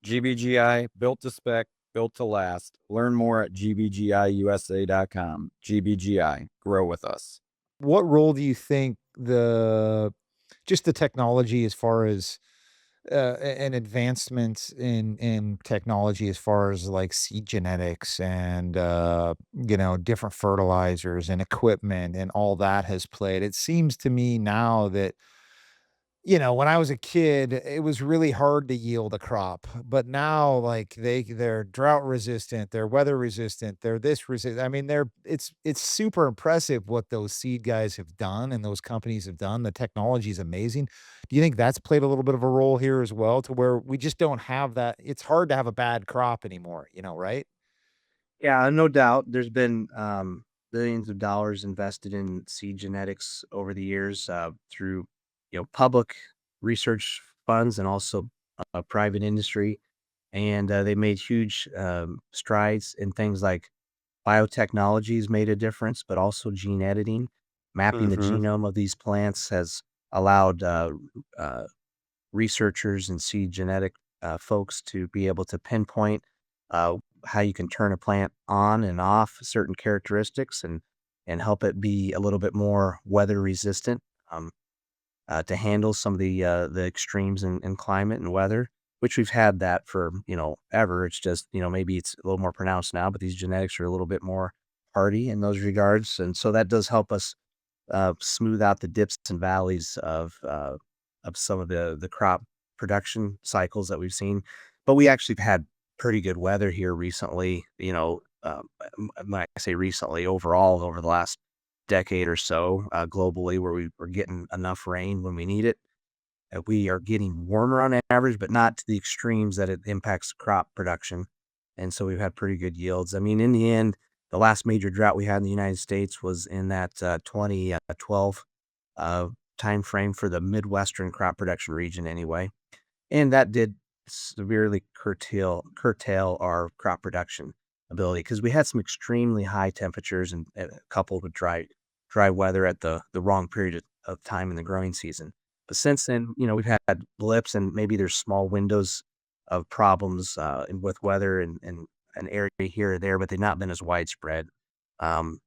GBGI, built to spec, built to last. Learn more at gbgiusa.com. GBGI, grow with us. What role do you think the technology as far as an advancement in technology as far as like seed genetics and different fertilizers and equipment and all that has played? It seems to me now that when I was a kid, it was really hard to yield a crop, but now like they're drought resistant, they're weather resistant, they're this resistant. I mean, it's super impressive what those seed guys have done and those companies have done. The technology is amazing. Do you think that's played a little bit of a role here as well to where we just don't have that? It's hard to have a bad crop anymore, right? Yeah, no doubt. There's been billions of dollars invested in seed genetics over the years through public research funds and also private industry, and they made huge strides in things like biotechnologies made a difference, but also gene editing. Mapping the Mm-hmm. genome of these plants has allowed uh, researchers and seed genetic folks to be able to pinpoint uh, how you can turn a plant on and off certain characteristics and help it be a little bit more weather resistant to handle some of the extremes in climate and weather, which we've had that for ever. It's just maybe it's a little more pronounced now, but these genetics are a little bit more hardy in those regards, and so that does help us smooth out the dips and valleys of some of the crop production cycles that we've seen. But we actually have had pretty good weather here recently, when I say recently, overall over the last decade or so, globally, where we're getting enough rain when we need it. We are getting warmer on average, but not to the extremes that it impacts crop production. And so we've had pretty good yields. I mean, in the end, the last major drought we had in the United States was in that 2012 uh, time frame for the Midwestern crop production region, anyway, and that did severely curtail our crop production ability because we had some extremely high temperatures and coupled with dry weather at the wrong period of time in the growing season. But since then, we've had blips and maybe there's small windows of problems with weather and an area here or there, but they've not been as widespread. Um,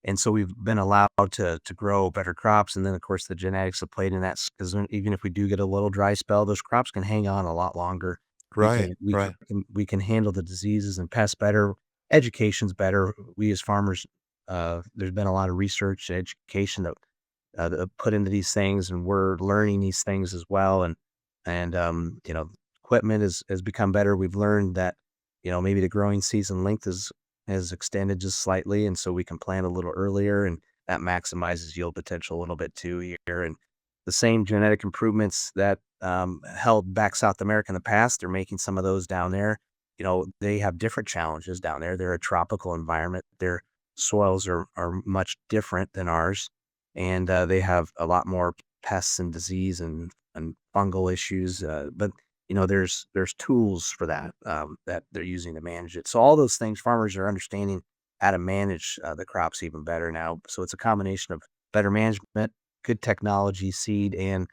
and so we've been allowed to grow better crops, and then, of course, the genetics have played in that because even if we do get a little dry spell, those crops can hang on a lot longer. We Right, can we right. can we can handle the diseases and pests better. Education's better. We as farmers, there's been a lot of research and education that put into these things, and we're learning these things as well. And equipment has become better. We've learned that maybe the growing season length is extended just slightly, and so we can plant a little earlier, and that maximizes yield potential a little bit too here. And the same genetic improvements that held back South America in the past, they're making some of those down there. They have different challenges down there. They're a tropical environment. Their soils are much different than ours, and they have a lot more pests and disease and fungal issues. But there's tools for that that they're using to manage it. So all those things, farmers are understanding how to manage the crops even better now. So it's a combination of better management, good technology, seed and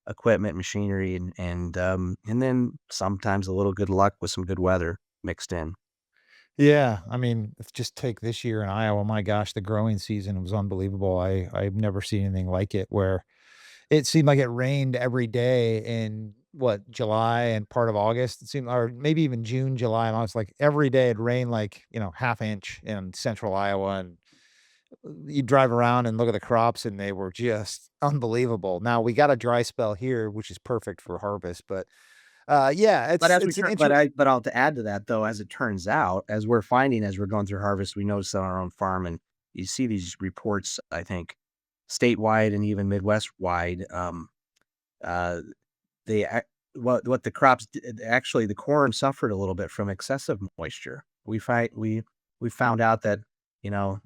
equipment, machinery, and then sometimes a little good luck with some good weather mixed in. Yeah, I mean, if just take this year in Iowa, my gosh, the growing season was unbelievable. I've never seen anything like it where it seemed like it rained every day in what, July and part of August. It seemed, or maybe even June, July, and I was like every day it rained like, half inch in central Iowa. And you drive around and look at the crops and they were just unbelievable. Now we got a dry spell here, which is perfect for harvest, but yeah, But as we it's an turn but I'll to add to that though, as it turns out, as we're finding as we're going through harvest, we notice on our own farm and you see these reports, I think, statewide and even Midwest wide. Uh, they ac- what the crops actually the corn suffered a little bit from excessive moisture. We found out that you know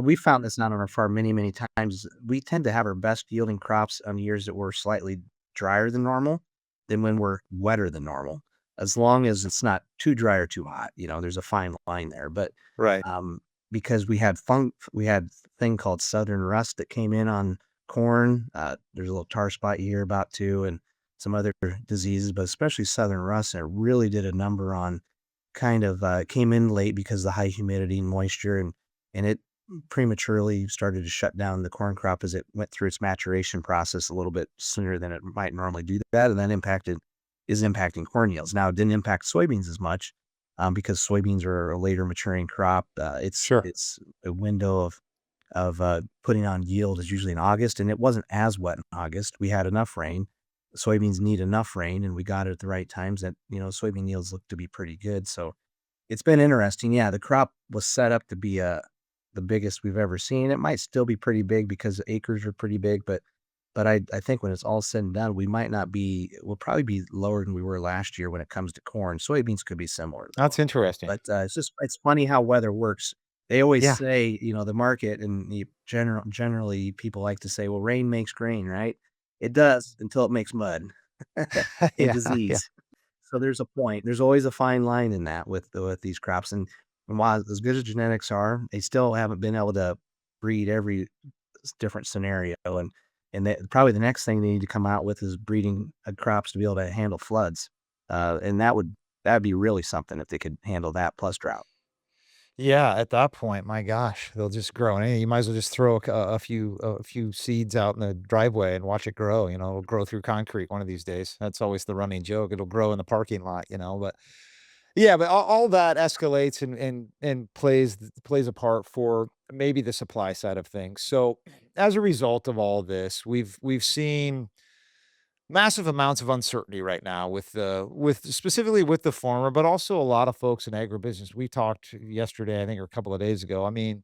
we found this not on our farm many times. We tend to have our best yielding crops on years that were slightly drier than normal than when we're wetter than normal. As long as it's not too dry or too hot, there's a fine line there. But Right. um, because we had thing called southern rust that came in on corn. There's a little tar spot you hear about too, and some other diseases, but especially southern rust. And it really did a number on kind of came in late because of the high humidity and moisture, and it prematurely started to shut down the corn crop as it went through its maturation process a little bit sooner than it might normally do that, and then is impacting corn yields. Now, it didn't impact soybeans as much because soybeans are a later maturing crop. Sure. It's a window of putting on yield is usually in August, and it wasn't as wet in August. We had enough rain. Soybeans need enough rain, and we got it at the right times. That soybean yields look to be pretty good. So it's been interesting. Yeah, the crop was set up to be the biggest we've ever seen. It might still be pretty big because the acres are pretty big, but I think when it's all said and done, we'll probably be lower than we were last year when it comes to corn. Soybeans could be similar though. That's interesting. But it's funny how weather works. They always Yeah. say, the market and generally people like to say, well, rain makes grain, right? It does until it makes mud and Yeah. Yeah. disease. So there's a point. There's always a fine line in that with these crops. And while as good as genetics are, they still haven't been able to breed every different scenario. Probably the next thing they need to come out with is breeding crops to be able to handle floods. And that'd be really something if they could handle that plus drought. Yeah, at that point, my gosh, they'll just grow, and you might as well just throw a few seeds out in the driveway and watch it grow. It'll grow through concrete one of these days. That's always the running joke. It'll grow in the parking lot. But yeah, but all that escalates and plays a part for maybe the supply side of things. So as a result of all this, we've seen massive amounts of uncertainty right now with specifically with the farmer, but also a lot of folks in agribusiness. We talked yesterday, I think, or a couple of days ago. I mean,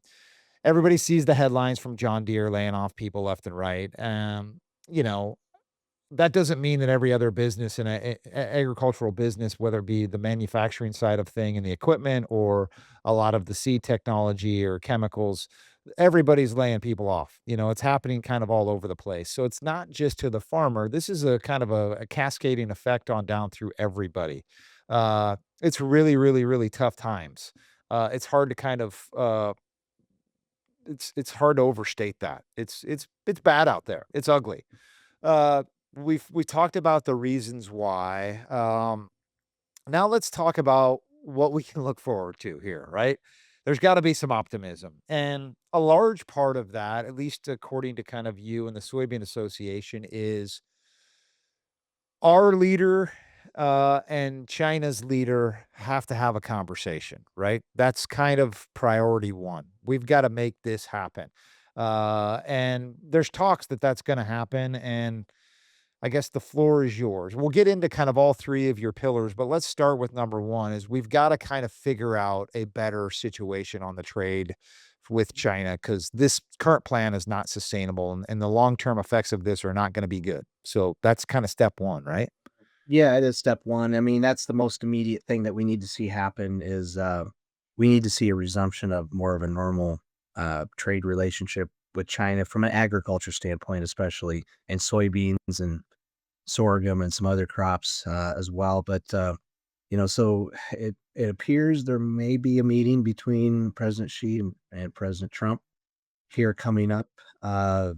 everybody sees the headlines from John Deere laying off people left and right. You know, that doesn't mean that every other business in agricultural business, whether it be the manufacturing side of thing and the equipment or a lot of the seed technology or chemicals, everybody's laying people off. It's happening kind of all over the place. So it's not just to the farmer. This is a kind of a cascading effect on down through everybody. It's really, really, really tough times. It's hard to kind of it's hard to overstate that. It's bad out there. It's ugly. Uh, we talked about the reasons why. Now let's talk about what we can look forward to here, right? There's got to be some optimism. And a large part of that, at least according to kind of you and the Soybean Association, is our leader and China's leader have to have a conversation, right? That's kind of priority one. We've got to make this happen. And there's talks that that's going to happen. And I guess the floor is yours. We'll get into kind of all three of your pillars, but let's start with number one is we've got to kind of figure out a better situation on the trade with China because this current plan is not sustainable and the long-term effects of this are not going to be good. So that's kind of step one, right? Yeah, it is step one. I mean, that's the most immediate thing that we need to see happen is we need to see a resumption of more of a normal trade relationship with China from an agriculture standpoint, especially and soybeans and sorghum and some other crops as well. But so it appears there may be a meeting between President Xi and President Trump here coming up uh,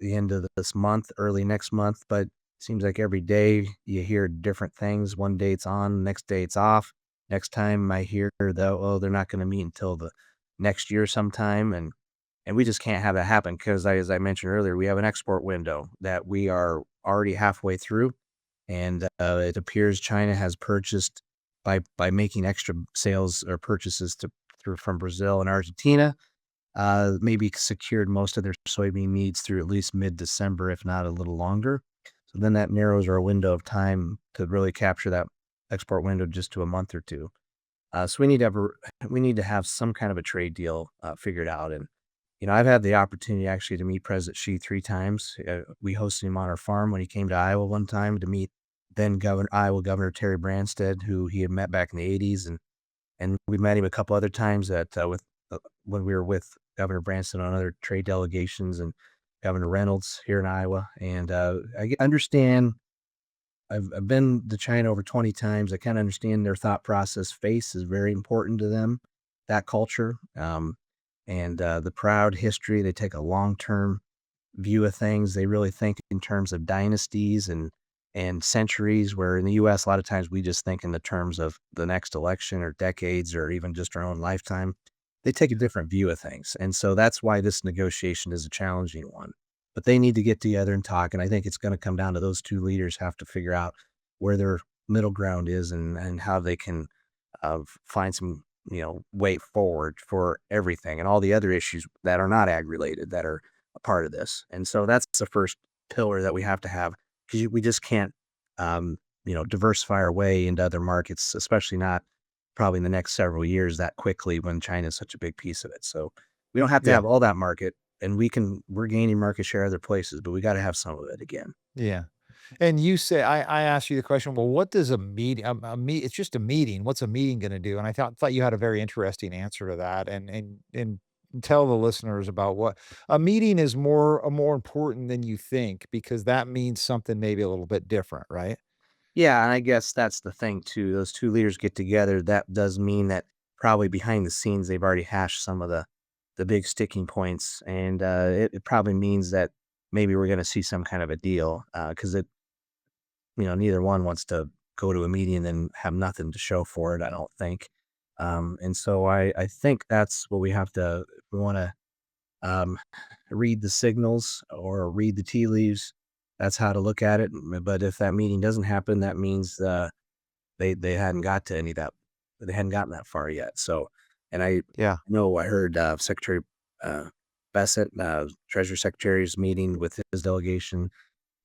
the end of this month, early next month. But seems like every day you hear different things. One day it's on, next day it's off. Next time I hear though, oh, they're not going to meet until the next year sometime, and we just can't have that happen because as I mentioned earlier, we have an export window that we are already halfway through, and it appears China has purchased by making extra sales or purchases from Brazil and Argentina maybe secured most of their soybean needs through at least mid-December, if not a little longer. So then that narrows our window of time to really capture that export window just to a month or two. So we need to have some kind of a trade deal figured out, I've had the opportunity actually to meet President Xi 3 times. We hosted him on our farm when he came to Iowa one time to meet then Iowa Governor Terry Branstad, who he had met back in the '80s, and we met him a couple other times when we were with Governor Branstad on other trade delegations and Governor Reynolds here in Iowa, and, understand I've been to China over 20 times. I kinda understand their thought process. Face is very important to them, that culture, and, the proud history. They take a long-term view of things. They really think in terms of dynasties and centuries, where in the US, a lot of times we just think in the terms of the next election or decades or even just our own lifetime. They take a different view of things, and so that's why this negotiation is a challenging one. But they need to get together and talk, and I think it's gonna come down to those 2 leaders have to figure out where their middle ground is and how they can, find some, way forward for everything and all the other issues that are not ag related that are a part of this. And so that's the first pillar that we have to have, because we just can't, diversify our way into other markets, especially not probably in the next several years that quickly when China is such a big piece of it. So we don't have to Yeah. have all that market, and we're gaining market share other places, but we got to have some of it again. Yeah. And you say I asked you the question, well, what does a meeting it's just a meeting. What's a meeting gonna do? And I thought you had a very interesting answer to that, and tell the listeners about what a meeting is more important than you think, because that means something maybe a little bit different, right? Yeah, and I guess that's the thing too. Those 2 leaders get together, that does mean that probably behind the scenes, they've already hashed some of the big sticking points, and, it probably means that maybe we're gonna see some kind of a deal, because neither one wants to go to a meeting and then have nothing to show for it, I don't think. And so I think that's what we have to if we wanna, um, read the signals or read the tea leaves, that's how to look at it, but if that meeting doesn't happen, that means, they hadn't got to any of that they hadn't gotten that far yet. So, and I Yeah. know I heard, Secretary, uh, Bassett, Treasury Secretary's meeting with his delegation,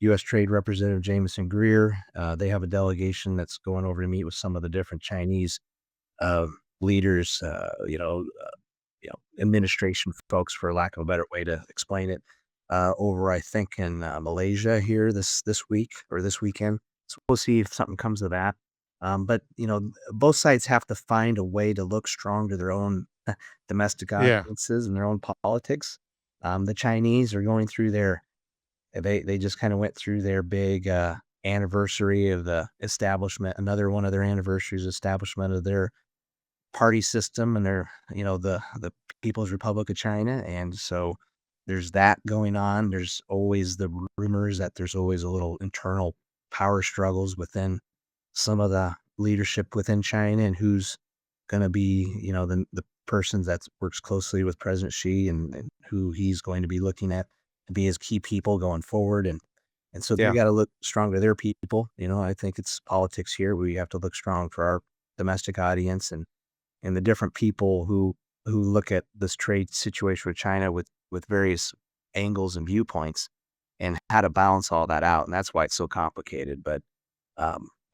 U.S. Trade Representative Jameson Greer. They have a delegation that's going over to meet with some of the different Chinese, uh, leaders, administration folks, for lack of a better way to explain it, over, I think, in, Malaysia here this week or this weekend. So we'll see if something comes of that. But, both sides have to find a way to look strong to their own domestic Yeah. audiences and their own politics. The Chinese are going through they just kinda went through their big, anniversary of the establishment, another one of their anniversaries, establishment of their party system and their the People's Republic of China, and so there's that going on. There's always the rumors that there's always a little internal power struggles within some of the leadership within China and who's gonna be, the person that works closely with President Xi and who he's going to be looking at to be his key people going forward, and so they Yeah. gotta look strong to their people. I think it's politics here. We have to look strong for our domestic audience and the different people who look at this trade situation with China with various angles and viewpoints and how to balance all that out, and that's why it's so complicated, but,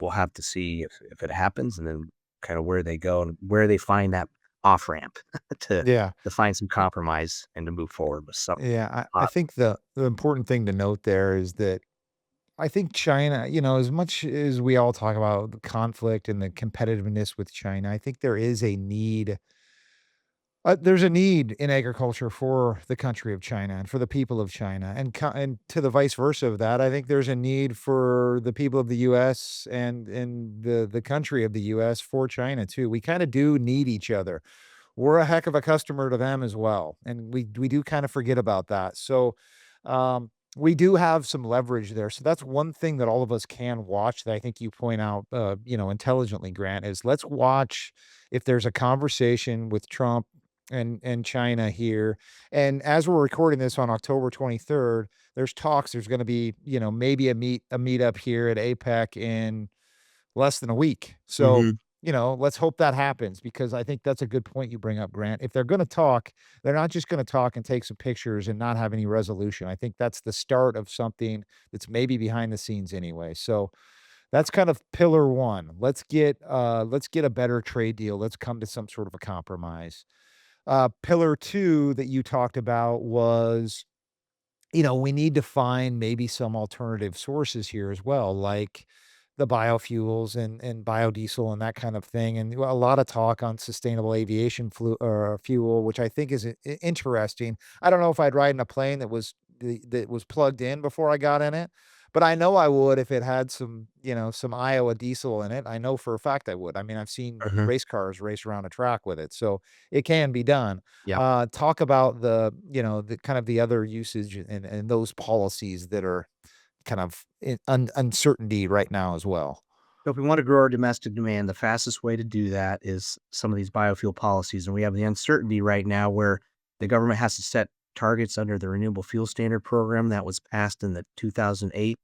we'll have to see if it happens and then kinda where they go and where they find that off-ramp to Yeah. to find some compromise and to move forward with something. Yeah. I think the important thing to note there is that I think China, as much as we all talk about the conflict and the competitiveness with China, I think there's a need in agriculture for the country of China and for the people of China, and to the vice versa of that. I think there's a need for the people of the U.S. and the country of the U.S. for China too. We kind of do need each other. We're a heck of a customer to them as well, and we do kind of forget about that. So, we do have some leverage there. So that's one thing that all of us can watch that I think you point out, intelligently, Grant, is let's watch if there's a conversation with Trump and China here. And as we're recording this on October 23rd, there's talks. There's going to be, maybe a meetup here at APEC in less than a week. So, Mhm. let's hope that happens, because I think that's a good point you bring up, Grant. If they're gonna talk, they're not just gonna talk and take some pictures and not have any resolution. I think that's the start of something that's maybe behind the scenes anyway. So, that's kind of pillar 1. Let's get a better trade deal. Let's come to some sort of a compromise. Pillar 2 that you talked about was, we need to find maybe some alternative sources here as well, like the biofuels and biodiesel and that kind of thing. And a lot of talk on sustainable aviation fuel, which I think is interesting. I don't know if I'd ride in a plane that was plugged in before I got in it, but I know I would if it had some Iowa diesel in it. I know for a fact I would. I mean, I've seen Mhm. race cars race around a track with it, so it can be done. Yep. Talk about the kind of the other usage and those policies that are kind of in uncertainty right now as well. So if we want to grow our domestic demand, the fastest way to do that is some of these biofuel policies. And we have the uncertainty right now where the government has to set targets under the Renewable Fuel Standard program that was passed in the 2008,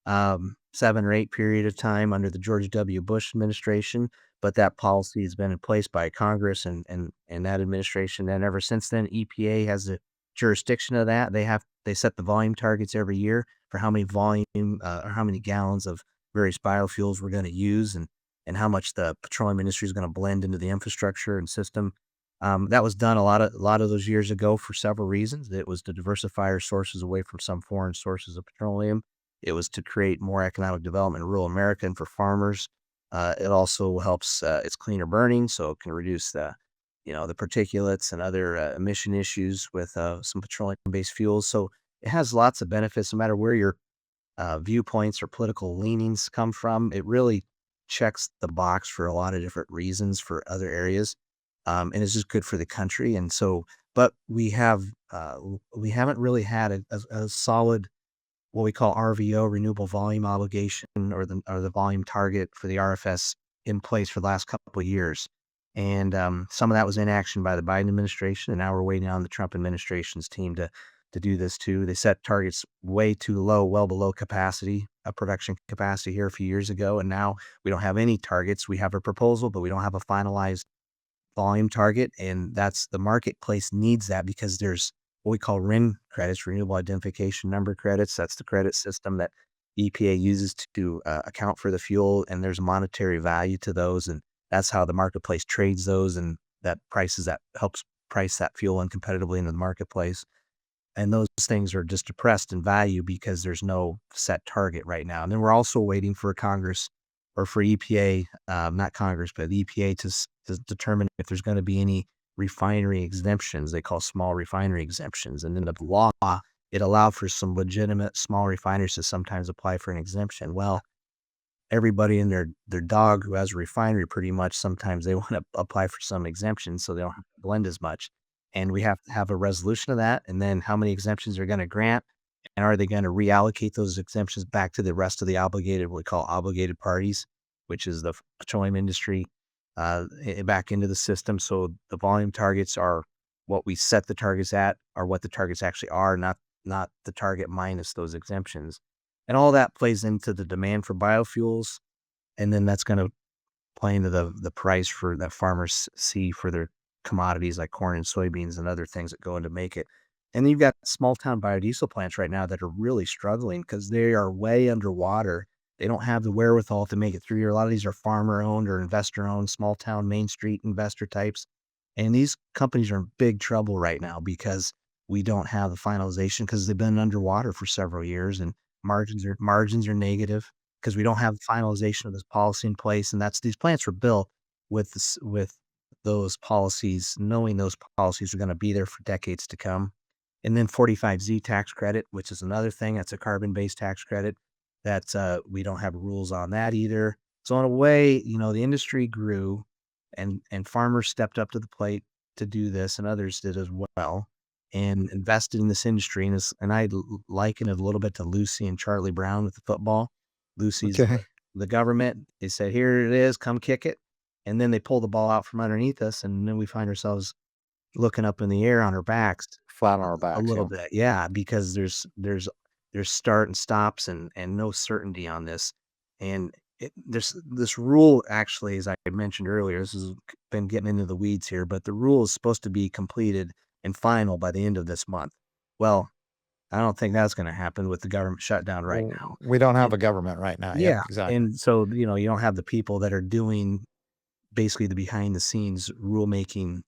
7 or 8 period of time under the George W. Bush administration. But that policy has been in place by Congress and that administration. And ever since then, EPA has the jurisdiction of that. They set the volume targets every year for how many volume or how many gallons of various biofuels we're going to use and how much the petroleum industry is going to blend into the infrastructure and system. That was done a lot of those years ago for several reasons. It was to diversify our sources away from some foreign sources of petroleum. It was to create more economic development in rural America and for farmers. It also helps. It's cleaner burning, so it can reduce the particulates and other emission issues with some petroleum-based fuels. So it has lots of benefits, no matter where your viewpoints or political leanings come from. It really checks the box for a lot of different reasons for other areas, and it's just good for the country. And so, but we haven't really had a solid what we call RVO, renewable volume obligation, or the volume target for the RFS in place for the last couple of years. And some of that was inaction by the Biden administration, and now we're waiting on the Trump administration's team to do this too. They set targets way too low, well below capacity, production capacity here a few years ago, and now we don't have any targets. We have a proposal, but we don't have a finalized volume target, and that's the marketplace needs that because there's what we call RIN credits, renewable identification number credits. That's the credit system that EPA uses to account for the fuel, and there's monetary value to those, and that's how the marketplace trades those, and that helps price that fuel uncompetitively into the marketplace. And those things are just depressed in value because there's no set target right now. And then we're also waiting for Congress or for EPA, not Congress, but the EPA to determine if there's going to be any refinery exemptions. They call small refinery exemptions. And in the law, it allowed for some legitimate small refineries to sometimes apply for an exemption. Well, everybody and their dog who has a refinery pretty much sometimes they want to apply for some exemptions so they don't have to blend as much. And we have to have a resolution of that. And then how many exemptions they're going to grant. And are they going to reallocate those exemptions back to the rest of the obligated, what we call obligated parties, which is the petroleum industry, back into the system? So the volume targets are what we set the targets at, or what the targets actually are, not the target minus those exemptions. And all that plays into the demand for biofuels, and then that's gonna play into the price for that farmers see for their commodities like corn and soybeans and other things that go in to make it. And then you've got small town biodiesel plants right now that are really struggling because they are way underwater. They don't have the wherewithal to make it through here. A lot of these are farmer-owned or investor-owned, small town, Main Street investor types. And these companies are in big trouble right now because we don't have the finalization because 'cause they've been underwater for several years, and margins are negative because we don't have finalization of this policy in place. And these plants were built with those policies, knowing those policies are gonna be there for decades to come. And then 45Z tax credit, which is another thing, that's a carbon-based tax credit that, we don't have rules on that either. So in a way, the industry grew and farmers stepped up to the plate to do this, and others did as well, and invested in this industry. And I liken it a little bit to Lucy and Charlie Brown with the football. Lucy's Okay. the government. They said, "Here it is, come kick it." And then they pull the ball out from underneath us, and then we find ourselves looking up in the air on our backs Flat on our a backs, little yeah. bit. Yeah, because there's start and stops and no certainty on this. And there's this rule actually, as I mentioned earlier, this has been getting into the weeds here, but the rule is supposed to be completed and final by the end of this month. Well, I don't think that's going to happen with the government shutdown right Well, now. we don't have And a government right now. Yep, yeah, exactly. and so you don't have the people that are doing basically the behind the scenes rulemaking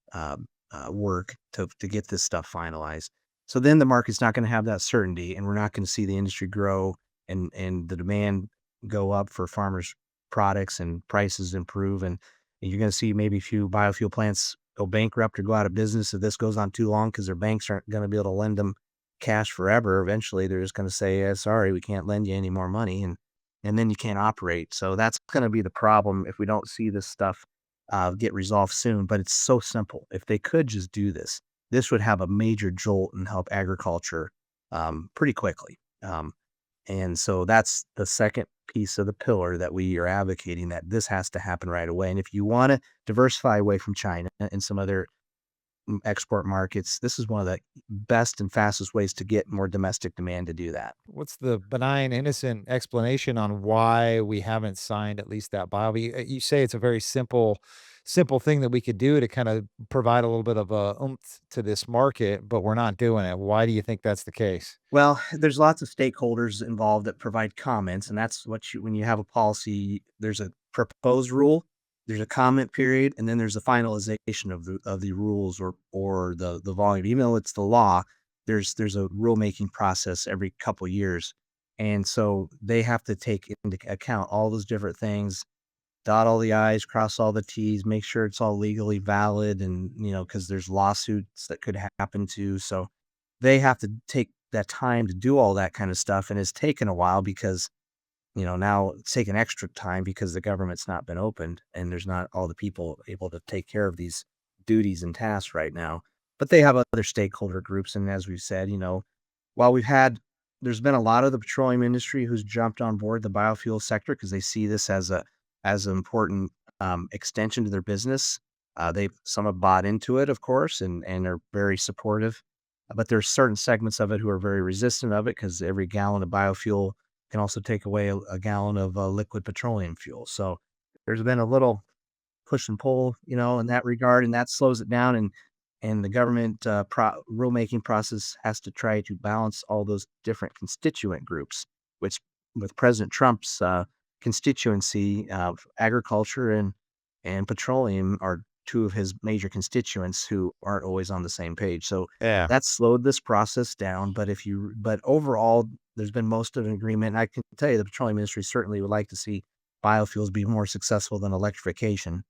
work to get this stuff finalized. So then the market's not going to have that certainty, and we're not going to see the industry grow and the demand go up for farmers' products and prices improve. And you're going to see maybe a few biofuel plants go bankrupt or go out of business if this goes on too long because their banks aren't going to be able to lend them cash forever. Eventually, they're just going to say, yeah, sorry, we can't lend you any more money. And then you can't operate. So that's going to be the problem if we don't see this stuff get resolved soon. But it's so simple. If they could just do this, this would have a major jolt and help agriculture pretty quickly. And so that's the second piece of the pillar that we are advocating, that this has to happen right away. And if you want to diversify away from China and some other export markets, this is one of the best and fastest ways to get more domestic demand to do that. What's the benign, innocent explanation on why we haven't signed at least that bio? You say it's a very simple thing that we could do to kind of provide a little bit of a oomph to this market, but we're not doing it. Why do you think that's the case? Well, there's lots of stakeholders involved that provide comments, and that's what when you have a policy, there's a proposed rule, there's a comment period, and then there's a finalization of the rules or the volume. Even though it's the law, there's a rulemaking process every couple years, and so they have to take into account all those different things, dot all the i's, cross all the t's, make sure it's all legally valid, and because there's lawsuits that could happen too. So they have to take that time to do all that kind of stuff, and it's taken a while because, now it's taken extra time because the government's not been opened and there's not all the people able to take care of these duties and tasks right now. But they have other stakeholder groups, and as we've said, while there's been a lot of the petroleum industry who's jumped on board the biofuel sector because they see this as an important extension to their business. Some have bought into it, of course, and are very supportive. But there's certain segments of it who are very resistant of it because every gallon of biofuel can also take away a gallon of liquid petroleum fuel. So there's been a little push and pull, in that regard, and that slows it down. And the government rulemaking process has to try to balance all those different constituent groups, which with President Trump's constituency of agriculture and petroleum are two of his major constituents who aren't always on the same page. So Yeah. that slowed this process down. But overall, there's been most of an agreement. And I can tell you the petroleum industry certainly would like to see biofuels be more successful than electrification.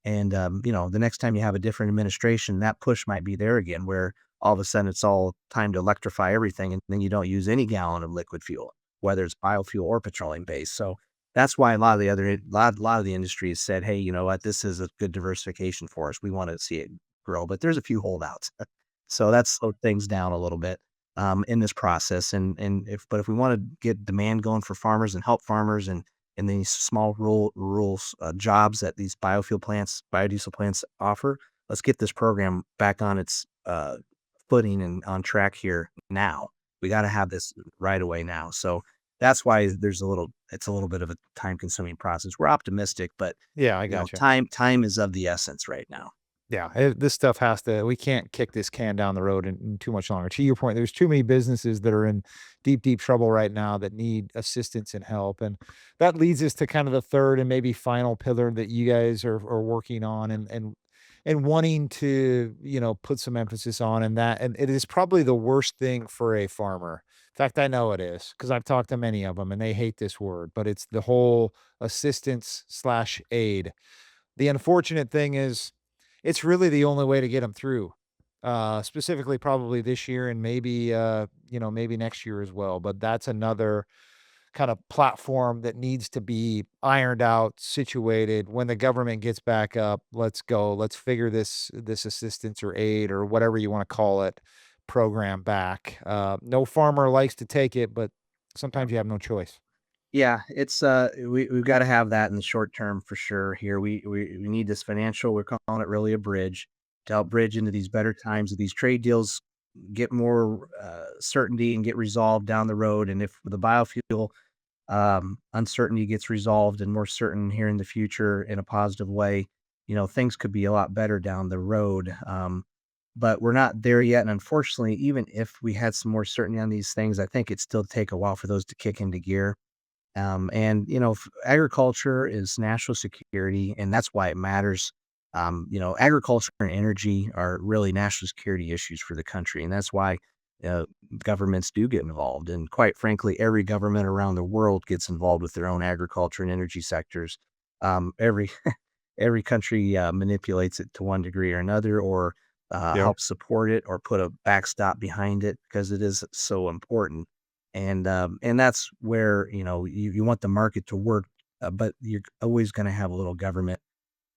And, the next time you have a different administration, that push might be there again, where all of a sudden it's all time to electrify everything. And then you don't use any gallon of liquid fuel, whether it's biofuel or petroleum based. So that's why a lot of the industry has said, hey, you know what, this is a good diversification for us. We want to see it grow, but there's a few holdouts. So that's slowed things down a little bit in this process. But if we want to get demand going for farmers and help farmers and these small rural jobs that these biodiesel plants offer, let's get this program back on its footing and on track here now. We got to have this right away now. So that's why it's a little bit of a time consuming process. We're optimistic, but Yeah, I gotcha. time is of the essence right now. Yeah, this stuff we can't kick this can down the road in too much longer. To your point, there's too many businesses that are in deep, deep trouble right now that need assistance and help. And that leads us to kind of the third and maybe final pillar that you guys are working on and wanting to, put some emphasis on. And it is probably the worst thing for a farmer. In fact, I know it is because I've talked to many of them and they hate this word, but it's the whole assistance slash aid. The unfortunate thing is it's really the only way to get them through, specifically probably this year and maybe, maybe next year as well. But that's another kind of platform that needs to be ironed out, situated. When the government gets back up, let's go. Let's figure this assistance or aid or whatever you want to call it program back. No farmer likes to take it, but sometimes you have no choice. Yeah, it's we've got to have that in the short term for sure. Here we need this financial. We're calling it really a bridge to help bridge into these better times. Of these trade deals get more certainty and get resolved down the road. And if the biofuel uncertainty gets resolved and more certain here in the future in a positive way, things could be a lot better down the road. But we're not there yet. And unfortunately, even if we had some more certainty on these things, I think it'd still take a while for those to kick into gear. Agriculture is national security, and that's why it matters. Agriculture and energy are really national security issues for the country, and that's why uh, governments do get involved. And quite frankly, every government around the world gets involved with their own agriculture and energy sectors. Every every country manipulates it to one degree or another, or Yep. helps support it, or put a backstop behind it because it is so important. And that's where you want the market to work, but you're always going to have a little government.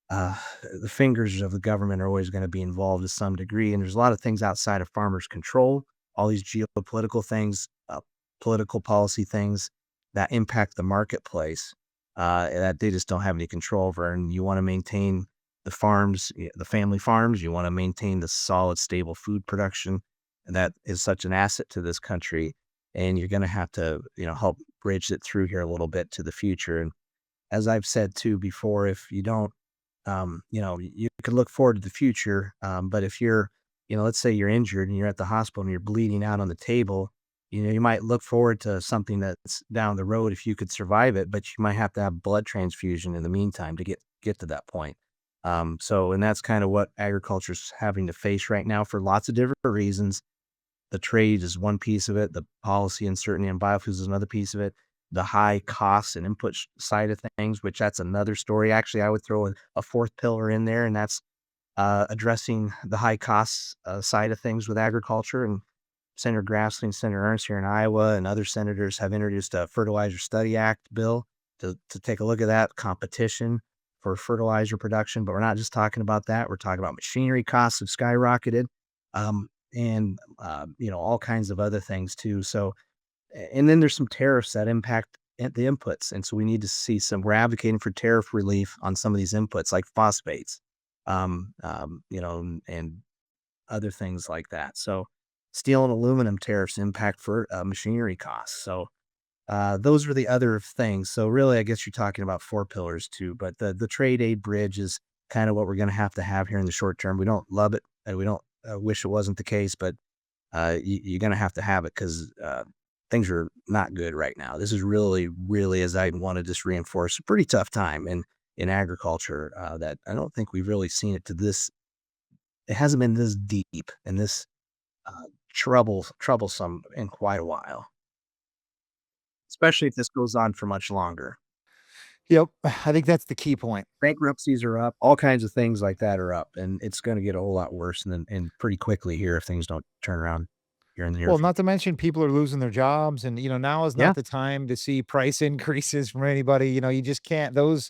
uh, the fingers of the government are always going to be involved to some degree. And there's a lot of things outside of farmers' control, all these geopolitical things, political policy things that impact the marketplace that they just don't have any control over. And you want to maintain the farms, the family farms, you want to maintain the solid, stable food production that is such an asset to this country. And you're going to have to, help bridge it through here a little bit to the future. And as I've said too before, if you don't you could look forward to the future. But if you're, let's say you're injured and you're at the hospital and you're bleeding out on the table, you might look forward to something that's down the road if you could survive it, but you might have to have blood transfusion in the meantime to get to that point. And that's kind of what agriculture's having to face right now for lots of different reasons. The trade is one piece of it. The policy uncertainty in biofuels is another piece of it. The high costs and input side of things, which that's another story. Actually, I would throw a fourth pillar in there, and that's addressing the high costs side of things with agriculture. And Senator Grassley and Senator Ernst here in Iowa and other senators have introduced a Fertilizer Study Act bill to take a look at that competition for fertilizer production. But we're not just talking about that. We're talking about machinery costs have skyrocketed, and all kinds of other things too. So, and then there's some tariffs that impact the inputs, and so we need to see some. We're advocating for tariff relief on some of these inputs, like phosphates, and other things like that. So, steel and aluminum tariffs impact for machinery costs. So, those are the other things. So, really, I guess you're talking about four pillars too. But the trade aid bridge is kind of what we're going to have here in the short term. We don't love it, and we don't wish it wasn't the case, but you're going to have it because things are not good right now. This is really, really, as I want to just reinforce, a pretty tough time in agriculture that I don't think we've really seen it to this. It hasn't been this deep and this troublesome in quite a while, especially if this goes on for much longer. Yep. I think that's the key point. Bankruptcies are up, all kinds of things like that are up, and it's going to get a whole lot worse and pretty quickly here if things don't turn around here in the near Well, future. not to mention people are losing their jobs and, now is Yeah. not the time to see price increases from anybody. You just can't those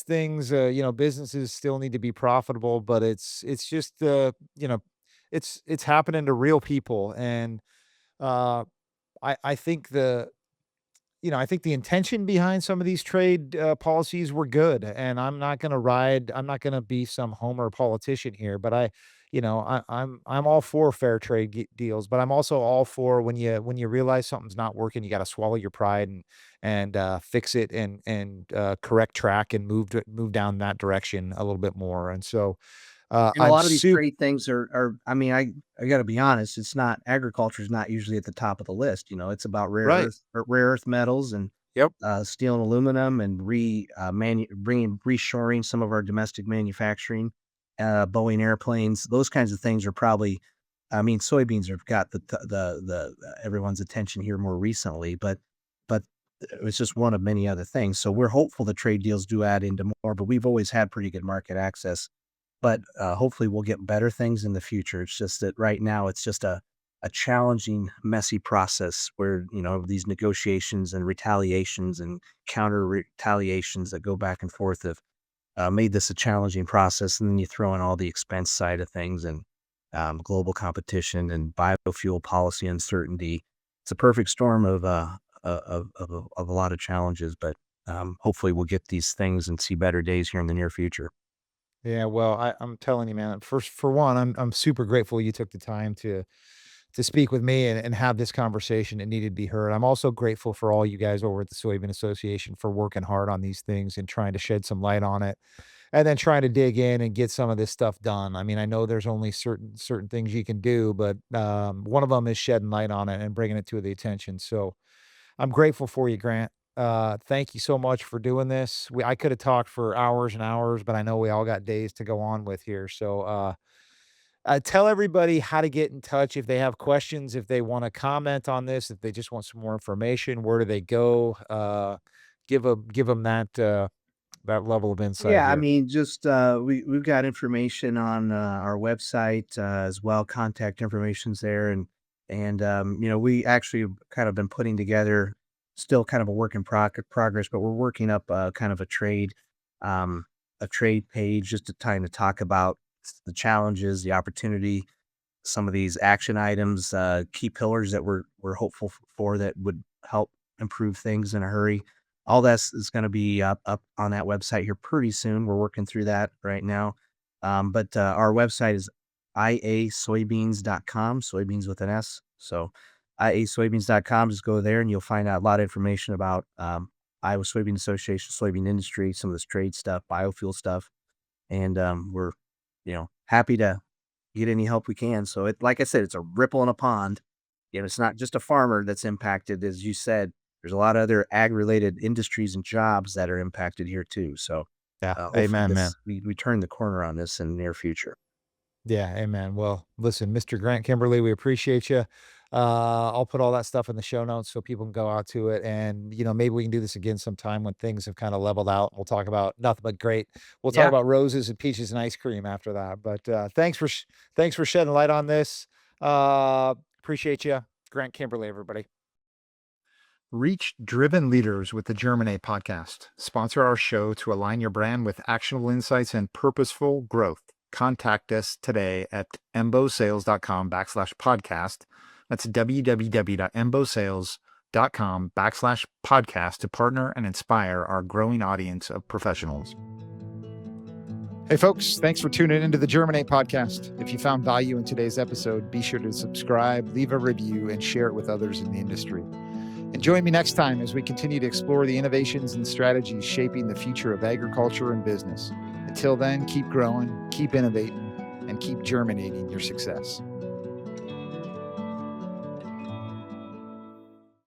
things, businesses still need to be profitable, but it's just it's happening to real people. And uh I think I think the intention behind some of these trade policies were good, and I'm not gonna be some homer politician here, but I'm all for fair trade deals, but I'm also all for when you realize something's not working, you got to swallow your pride and fix it and correct track and move down that direction a little bit more. And so And a I'm lot of these super trade things are I mean, I gotta be honest, it's not agriculture is not usually at the top of the list, it's about right. rare earth metals and, Yep. steel and aluminum and reshoring some of our domestic manufacturing, Boeing airplanes, those kinds of things are probably. I mean, soybeans have got everyone's attention here more recently, but it's just one of many other things. So we're hopeful the trade deals do add into more, but we've always had pretty good market access. But, hopefully we'll get better things in the future. It's just that right now it's just a challenging, messy process where, these negotiations and retaliations and counter retaliations that go back and forth have, made this a challenging process. And then you throw in all the expense side of things and, global competition and biofuel policy uncertainty. It's a perfect storm of a lot of challenges, but, hopefully we'll get these things and see better days here in the near future. Yeah, well, I'm telling you, man. First, for one, I'm super grateful you took the time to speak with me and have this conversation. It needed to be heard. I'm also grateful for all you guys over at the Soybean Association for working hard on these things and trying to shed some light on it, and then trying to dig in and get some of this stuff done. I mean, I know there's only certain things you can do, but one of them is shedding light on it and bringing it to the attention. So I'm grateful for you, Grant. Thank you so much for doing this. I could have talked for hours and hours, but I know we all got days to go on with here. So, tell everybody how to get in touch if they have questions, if they want to comment on this, if they just want some more information. Where do they go? Give them that level of insight Yeah, I here. mean, just we've got information on our website as well. Contact information's there, and we actually have kind of been putting together, still kind of a work in progress, but we're working up kind of a trade page just to kind of talk about the challenges, the opportunity, some of these action items, key pillars that we're hopeful for that would help improve things in a hurry. All this is going to be up on that website here pretty soon. We're working through that right now. But our website is iasoybeans.com, soybeans with an S. So iasoybeans.com, just go there and you'll find out a lot of information about Iowa Soybean Association, soybean industry, some of this trade stuff, biofuel stuff. And we're, happy to get any help we can. So like I said, it's a ripple in a pond. It's not just a farmer that's impacted, as you said. There's a lot of other ag-related industries and jobs that are impacted here too. So Yeah. hopefully Amen, man. we turn the corner on this in the near future. Yeah, amen. Well, listen, Mr. Grant Kimberley, we appreciate you. I'll put all that stuff in the show notes so people can go out to it. And, maybe we can do this again sometime when things have kind of leveled out. We'll talk about nothing but great. We'll talk Yeah. about roses and peaches and ice cream after that. But thanks for shedding light on this. Appreciate you. Grant Kimberley, everybody. Reach driven leaders with the Germinate podcast. Sponsor our show to align your brand with actionable insights and purposeful growth. Contact us today at embosales.com/podcast. That's www.embosales.com/podcast to partner and inspire our growing audience of professionals. Hey folks, thanks for tuning into the Germinate podcast. If you found value in today's episode, be sure to subscribe, leave a review, and share it with others in the industry. And join me next time as we continue to explore the innovations and strategies shaping the future of agriculture and business. Until then, keep growing, keep innovating, and keep germinating your success.